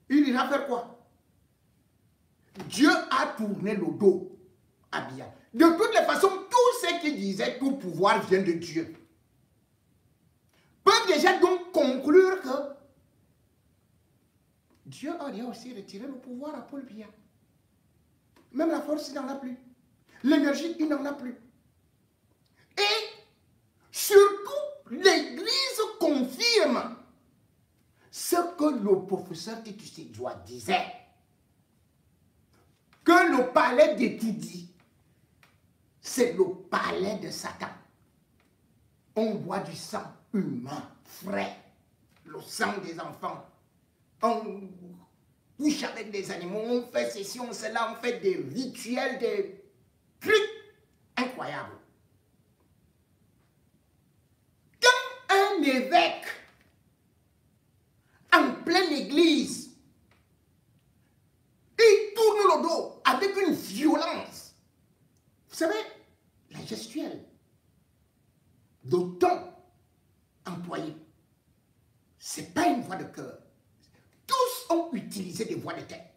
Il ira faire quoi? Dieu a tourné le dos à Biya. De toutes les façons, tout ce qu'il disait, tout pouvoir vient de Dieu. Peuvent déjà donc conclure que Dieu a aussi retiré le pouvoir à Paul Biya. Même la force, il n'en a plus. L'énergie, il n'en a plus. Et surtout, l'Église confirme ce que le professeur Titus Edouard disait. Que le palais d'Étudie, c'est le palais de Satan. On boit du sang humain, frais, le sang des enfants. On couche avec des animaux, on fait ceci, on fait cela, on fait des rituels, des trucs incroyables. Quand un évêque, en pleine église, il tourne le dos avec une violence. Vous savez, la gestuelle, le ton employé, ce n'est pas une voix de cœur. Tous ont utilisé des voix de tête.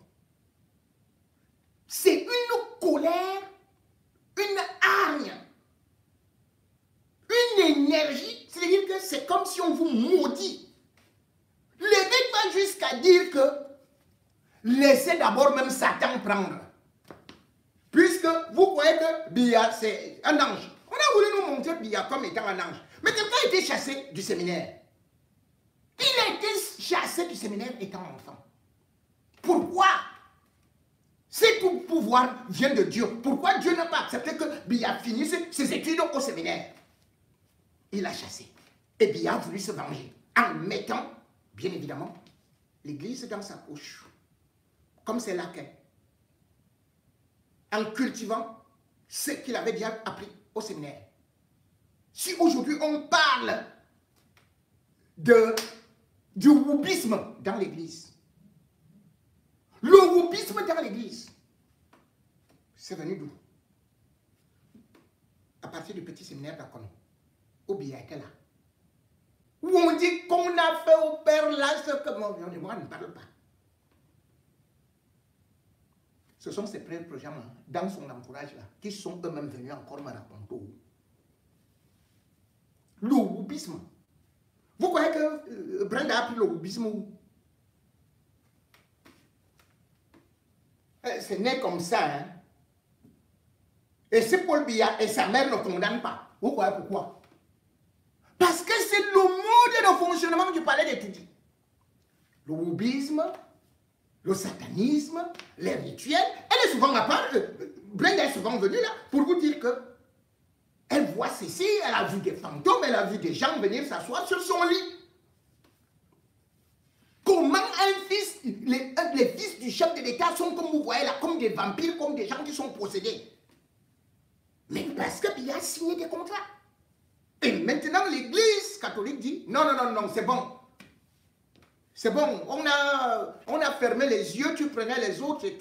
C'est une colère, une hargne, une énergie. C'est-à-dire que c'est comme si on vous maudit. L'évêque va jusqu'à dire que laissez d'abord même Satan prendre. Puisque vous croyez que Biya, c'est un ange. On a voulu nous montrer Biya comme étant un ange. Mais quelqu'un a été chassé du séminaire. Il a été chassé du séminaire étant enfant. Pourquoi? Si tout pouvoir vient de Dieu, pourquoi Dieu n'a pas accepté que Biya finisse ses études au séminaire? Il l'a chassé. Et Biya a voulu se venger en mettant, bien évidemment, l'église dans sa poche. Comme c'est là qu'elle. En cultivant ce qu'il avait déjà appris au séminaire. Si aujourd'hui on parle du wokisme dans l'église, le wokisme dans l'église, c'est venu d'où? À partir du petit séminaire d'Akono, où Biya était là. Où on dit qu'on a fait au père là ce que moi ne parle pas. Ce sont ces frères projets dans son entourage là qui sont eux-mêmes venus encore me raconter. Le wokisme. Vous croyez que Brenda a pris le wokisme où? C'est né comme ça. Hein? Et si Paul Biya et sa mère ne condamnent pas, vous croyez pourquoi? Parce que c'est le mode de fonctionnement du palais d'Étudie. Le wokisme, le satanisme, les rituels. Elle est souvent à part. Brenda est souvent venue là pour vous dire que elle voit ceci, elle a vu des fantômes, elle a vu des gens venir s'asseoir sur son lit. Comment un fils, les fils du chef de l'État sont comme vous voyez là, comme des vampires, comme des gens qui sont possédés. Mais parce que Biya a signé des contrats. Et maintenant l'église catholique dit non, c'est bon. C'est bon, on a fermé les yeux, tu prenais les autres et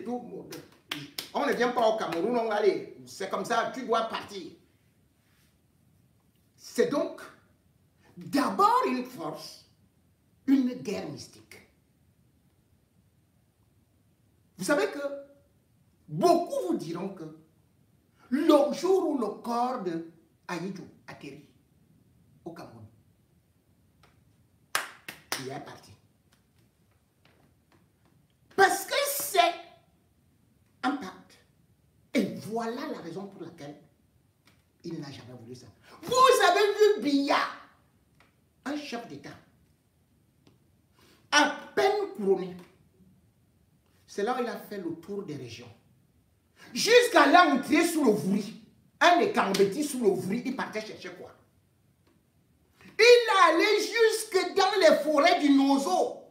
tout. On ne vient pas au Cameroun, on va aller. C'est comme ça, tu dois partir. C'est donc d'abord une force, une guerre mystique. Vous savez que beaucoup vous diront que le jour où le corps de Ahidjo atterrit au Cameroun, il est parti. Parce que c'est un pacte. Et voilà la raison pour laquelle il n'a jamais voulu ça. Vous avez vu Biya, un chef d'État, à peine couronné. C'est là où il a fait le tour des régions. Jusqu'à l'entrée sous le Vouri. Un écambéti sous le Vouri, il partait chercher quoi? Il allait jusque dans les forêts du Nozo.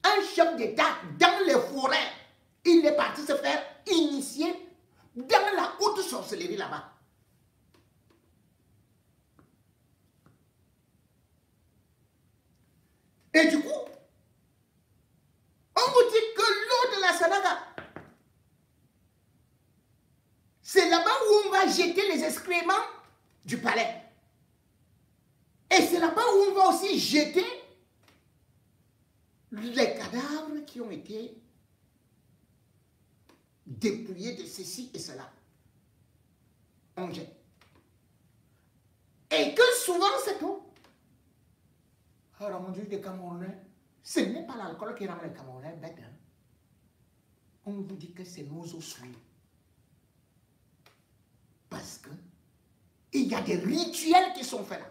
un chef d'État dans les forêts. Il est parti se faire initier dans la haute sorcellerie là-bas. Et du coup, on vous dit que l'eau de la Sanaga, c'est là-bas où on va jeter les excréments du palais. Et c'est là-bas où on va aussi jeter les cadavres qui ont été dépouillés de ceci et cela. On jette. Et que souvent cette eau, alors mon Dieu, des Camerounais, ce n'est pas l'alcool qui rend les Camerounais bêtes. Hein. On vous dit que c'est nos eaux souillées. Parce que il y a des rituels qui sont faits là.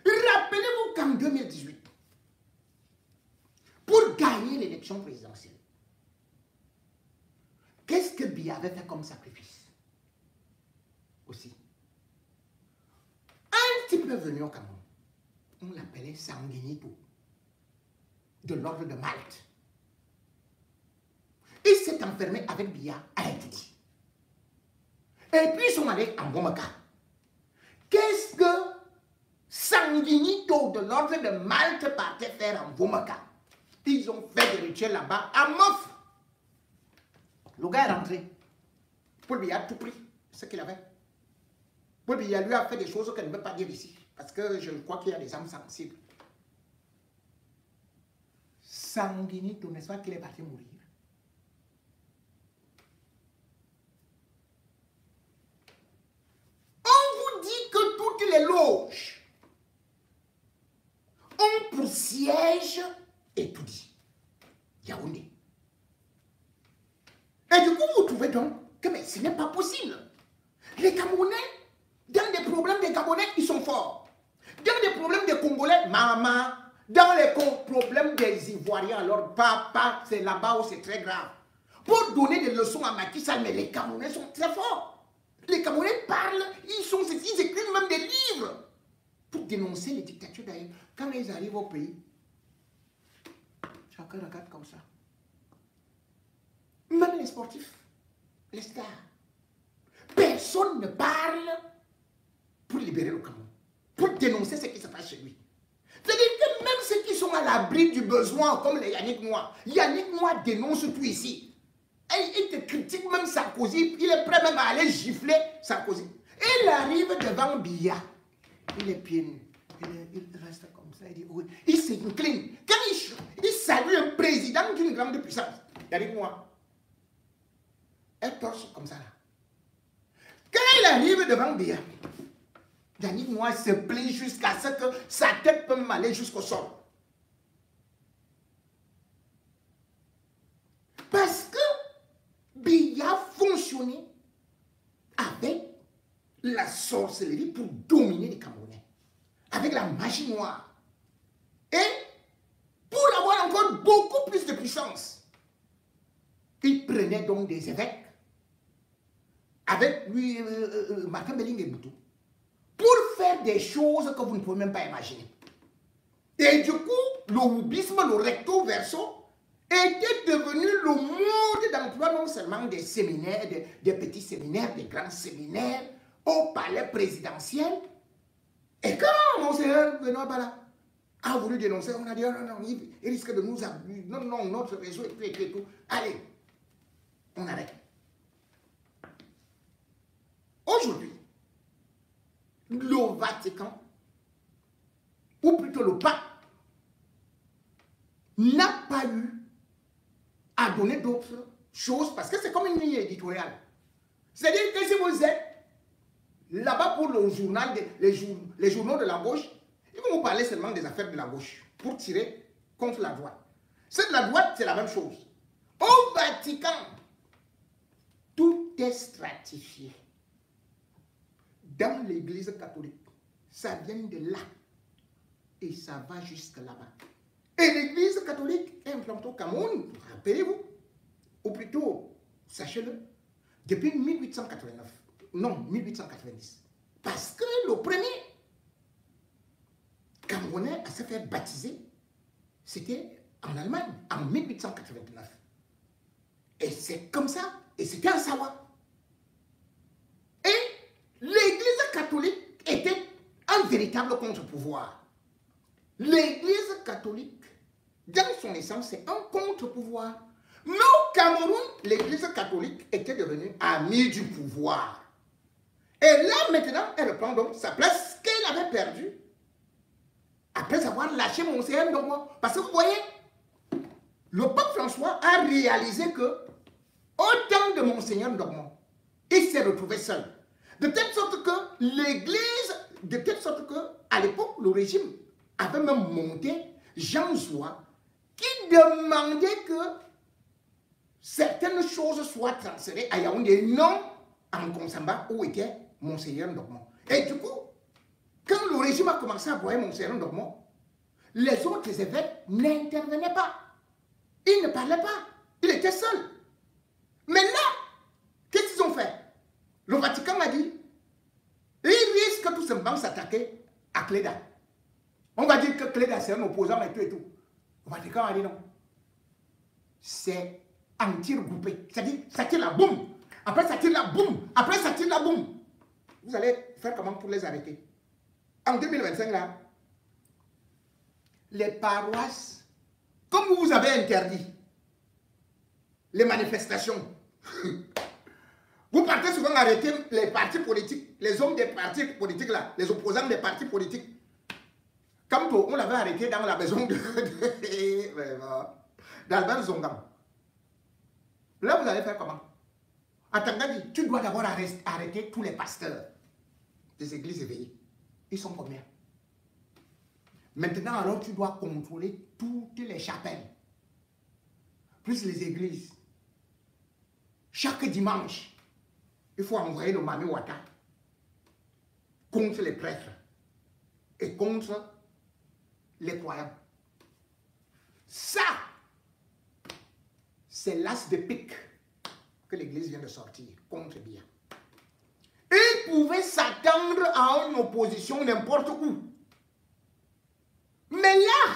Rappelez-vous qu'en 2018, pour gagner l'élection présidentielle, qu'est-ce que Biya avait fait comme sacrifice? Aussi. Un type est venu au Cameroun. On l'appelait Sanguinito, de l'ordre de Malte. Il s'est enfermé avec Biya à Etiti. Et puis ils sont allés en Bomaka. Qu'est-ce que Sanguinito de l'ordre de Malte partait faire en Bomaka? Ils ont fait des rituels là-bas à Mof. Le gars est rentré. Paul Biya a tout pris, ce qu'il avait. Paul Biya lui a fait des choses qu'elle ne veut pas dire ici. Parce que je crois qu'il y a des âmes sensibles. Sanguinito, n'est-ce pas qu'il est parti mourir? On vous dit que toutes les loges ont pour siège Etoudi, Yaoundé. Et du coup, vous trouvez donc que mais ce n'est pas possible. Les Camerounais, dans des problèmes des Gabonais, ils sont forts. Dans des problèmes des Congolais, maman. Dans les problèmes des Ivoiriens, alors papa, c'est là-bas où c'est très grave. Pour donner des leçons à Macky Sall, mais les Camerounais sont très forts. Les Camerounais parlent, ils écrivent même des livres pour dénoncer les dictatures d'ailleurs. Quand ils arrivent au pays, chacun regarde comme ça. Même les sportifs, les stars. Personne ne parle pour libérer le Cameroun, pour dénoncer ce qui se passe chez lui. C'est-à-dire que même ceux qui sont à l'abri du besoin, comme les Yannick Noir dénonce tout ici. Et il te critique même Sarkozy, il est prêt même à aller gifler Sarkozy. Et il arrive devant Biya, il est pieds nus, il reste comme ça, il dit oui, il s'incline. Quand il salue un président d'une grande puissance, Yannick Noir, elle torche comme ça là. Quand il arrive devant Biya, Yannick Noir se plie jusqu'à ce que sa tête peut m'aller jusqu'au sol. Parce que Biya fonctionnait avec la sorcellerie pour dominer les Camerounais. Avec la magie noire. Et pour avoir encore beaucoup plus de puissance, il prenait donc des évêques avec lui, Martin Belling et Boutou, pour faire des choses que vous ne pouvez même pas imaginer. Et du coup, le houbisme, le recto verso, était devenu le mode d'emploi non seulement des séminaires, des petits séminaires, des grands séminaires, au palais présidentiel. Et quand Monseigneur Benoît Bala a voulu dénoncer, on a dit, oh non, non, il risque de nous abuser, non, non, notre réseau et tout. Allez, on arrête. Aujourd'hui, le Vatican, ou plutôt le pape, n'a pas eu à donner d'autres choses parce que c'est comme une ligne éditoriale. C'est-à-dire que si vous êtes là-bas pour le journal, les journaux de la gauche, ils vont vous parler seulement des affaires de la gauche pour tirer contre la droite. C'est de la droite, c'est la même chose. Au Vatican, tout est stratifié. Dans l'Église catholique, ça vient de là et ça va jusque là-bas. Et l'Église catholique est implantée au Cameroun, rappelez-vous, ou plutôt, sachez-le, depuis 1889, non, 1890. Parce que le premier Camerounais à se faire baptiser, c'était en Allemagne en 1889. Et c'est comme ça. Et c'était un Sawa. Et l'Église catholique était un véritable contre-pouvoir. L'Église catholique, dans son essence, c'est un contre-pouvoir. Mais au Cameroun, l'Église catholique était devenue amie du pouvoir. Et là, maintenant, elle reprend donc sa place qu'elle avait perdue après avoir lâché Monseigneur Ndormo. Parce que vous voyez, le pape François a réalisé que, au temps de Monseigneur Ndormo, il s'est retrouvé seul. De telle sorte que l'Église, de telle sorte que, à l'époque, le régime avait même monté Jean Zoua, qui demandait que certaines choses soient transférées à Yaoundé, non en Konsamba, où était Monseigneur Ndormo. Et du coup, quand le régime a commencé à voir Monseigneur Ndormo, les autres évêques n'intervenaient pas. Ils ne parlaient pas. Il était seul. Mais là, qu'est-ce qu'ils ont fait? Le Vatican a dit, ils risquent tout simplement de s'attaquer à Cléda. On va dire que Cléda, c'est un opposant et tout et tout. Le Vatican a dit non. C'est un tir groupé. C'est-à-dire, ça tire la boum. Après, ça tire la boum. Après, ça tire la boum. Vous allez faire comment pour les arrêter? En 2025, là, les paroisses, comme vous avez interdit les manifestations, vous partez souvent arrêter les partis politiques, les hommes des partis politiques, là, les opposants des partis politiques. Comme on l'avait arrêté dans la maison d'Albert Zongan. Là, vous allez faire comment? Atangadi, tu dois d'abord arrêter tous les pasteurs des églises éveillées. Ils sont combien? Maintenant, alors, tu dois contrôler toutes les chapelles, plus les églises. Chaque dimanche, il faut envoyer le Mami Wata contre les prêtres et contre les croyants. Ça, c'est l'as de pique que l'Église vient de sortir contre bien. Ils pouvaient s'attendre à une opposition n'importe où. Mais là,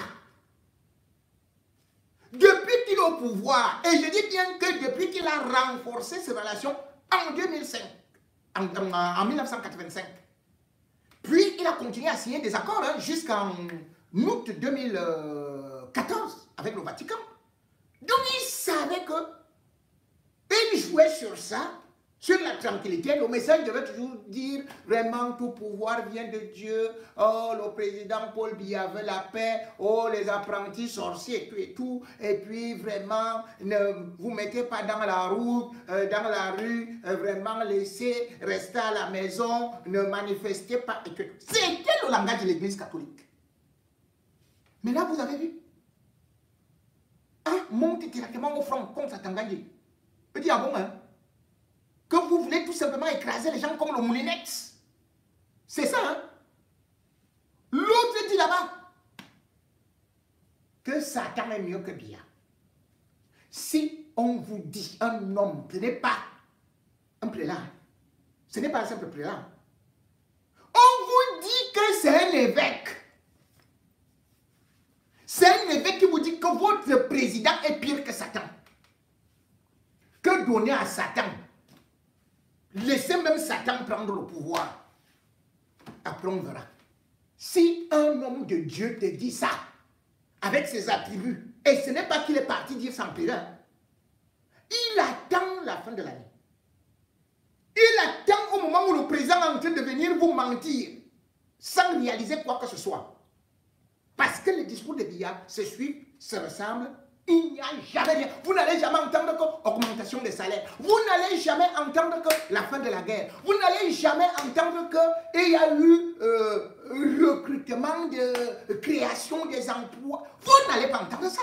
depuis qu'il est au pouvoir, et je dis bien que depuis qu'il a renforcé ses relations en 2005, en 1985, puis il a continué à signer des accords jusqu'en août 2014 avec le Vatican. Donc il savait que il jouait sur ça, sur la tranquillité. Le message devait toujours dire vraiment tout pouvoir vient de Dieu. Oh, le président Paul Biya veut la paix. Oh, les apprentis sorciers et tout et tout. Et puis vraiment, ne vous mettez pas dans la route, dans la rue. Vraiment, laissez rester à la maison. Ne manifestez pas. C'était le langage de l'Église catholique. Mais là, vous avez vu. Monte directement au front contre Atangadi. Je dis, ah bon, hein? Que vous voulez tout simplement écraser les gens comme le Moulinex. C'est ça, hein? L'autre dit là-bas que Satan est mieux que Biya. Si on vous dit un homme, ce n'est pas un prélat, ce n'est pas un simple prélat. On vous dit que c'est un évêque. C'est un évêque qui vous dit que votre président est pire que Satan. Que donner à Satan? Laissez même Satan prendre le pouvoir. Après on verra. Si un homme de Dieu te dit ça, avec ses attributs, et ce n'est pas qu'il est parti dire sans péril, il attend la fin de l'année. Il attend au moment où le président est en train de venir vous mentir, sans réaliser quoi que ce soit. Parce que les discours de Biya se suivent, se ressemblent. Il n'y a jamais rien. Vous n'allez jamais entendre que augmentation des salaires. Vous n'allez jamais entendre que la fin de la guerre. Vous n'allez jamais entendre qu'il y a eu recrutement de création des emplois. Vous n'allez pas entendre ça.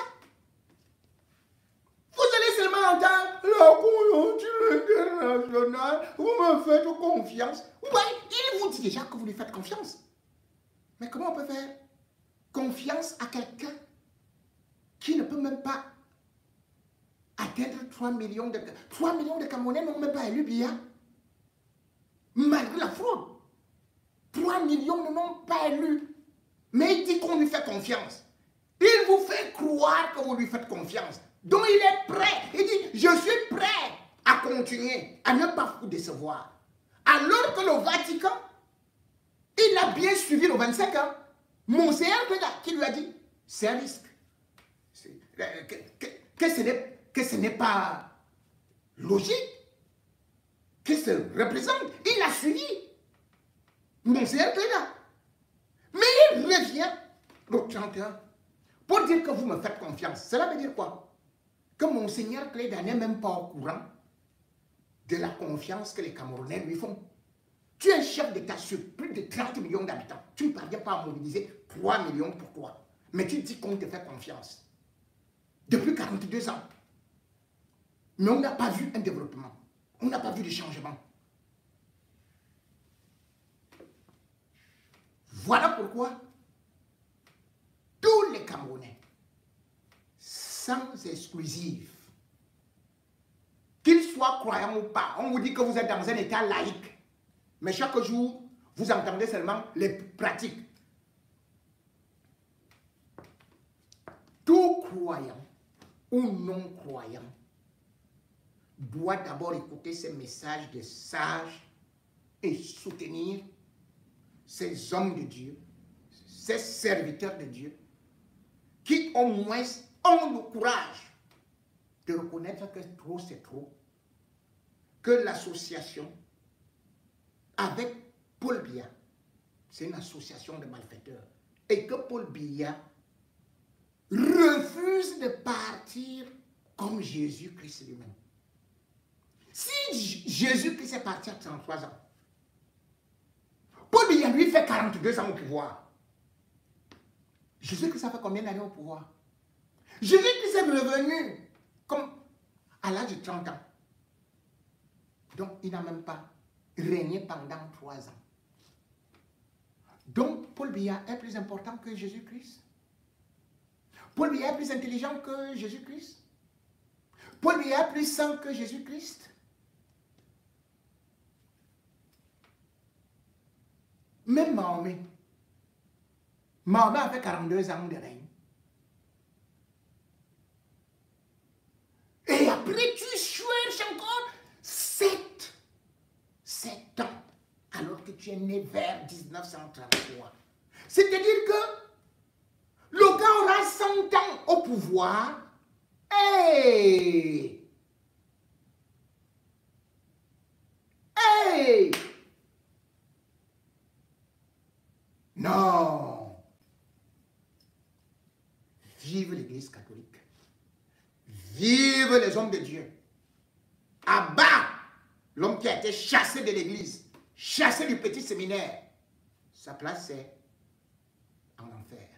Vous allez seulement entendre la conjoncture internationale. Vous me faites confiance. Oui, il vous dit déjà que vous lui faites confiance. Mais comment on peut faire confiance à quelqu'un qui ne peut même pas atteindre 3 millions de... 3 millions de Camerounais n'ont même pas élu Biya. Malgré la fraude. 3 millions ne l'ont pas élu. Mais il dit qu'on lui fait confiance. Il vous fait croire que vous lui faites confiance. Donc il est prêt. Il dit, je suis prêt à continuer, à ne pas vous décevoir. Alors que le Vatican, il a bien suivi le 25 ans. Monseigneur qui lui a dit, c'est un risque. Que ce n'est pas logique. Que ça représente. Il a suivi. Monseigneur Cléda. Mais il revient le 31 pour dire que vous me faites confiance. Cela veut dire quoi? Que Monseigneur Cléda n'est même pas au courant de la confiance que les Camerounais lui font. Tu es chef d'État sur plus de 30 millions d'habitants. Tu ne parviens pas à mobiliser 3 millions pour toi. Mais tu dis qu'on te fait confiance. Depuis 42 ans. Mais on n'a pas vu un développement. On n'a pas vu de changement. Voilà pourquoi tous les Camerounais, sans exclusive, qu'ils soient croyants ou pas, on vous dit que vous êtes dans un état laïque. Mais chaque jour, vous entendez seulement les pratiques. Tout croyant ou non-croyant doit d'abord écouter ces messages des sages et soutenir ces hommes de Dieu, ces serviteurs de Dieu, qui au moins ont le courage de reconnaître que trop c'est trop, que l'association avec Paul Biya, c'est une association de malfaiteurs, et que Paul Biya refuse de partir comme Jésus-Christ lui-même. Si Jésus-Christ est parti à 33 ans, Paul Biya lui fait 42 ans au pouvoir. Jésus-Christ a fait combien d'années au pouvoir? Jésus-Christ est revenu comme à l'âge de 30 ans. Donc il n'a même pas régné pendant 3 ans. Donc Paul Biya est plus important que Jésus-Christ. Paul Biya est plus intelligent que Jésus-Christ. Paul Biya est plus saint que Jésus-Christ. Même Mahomet. Mahomet a fait 42 ans de règne. Et après, tu cherches encore 7 ans, alors que tu es né vers 1933. C'est-à-dire que le gars aura 100 ans au pouvoir. Hey! Hey! Non! Vive l'Église catholique. Vive les hommes de Dieu. Abat l'homme qui a été chassé de l'Église, chassé du petit séminaire. Sa place est en enfer.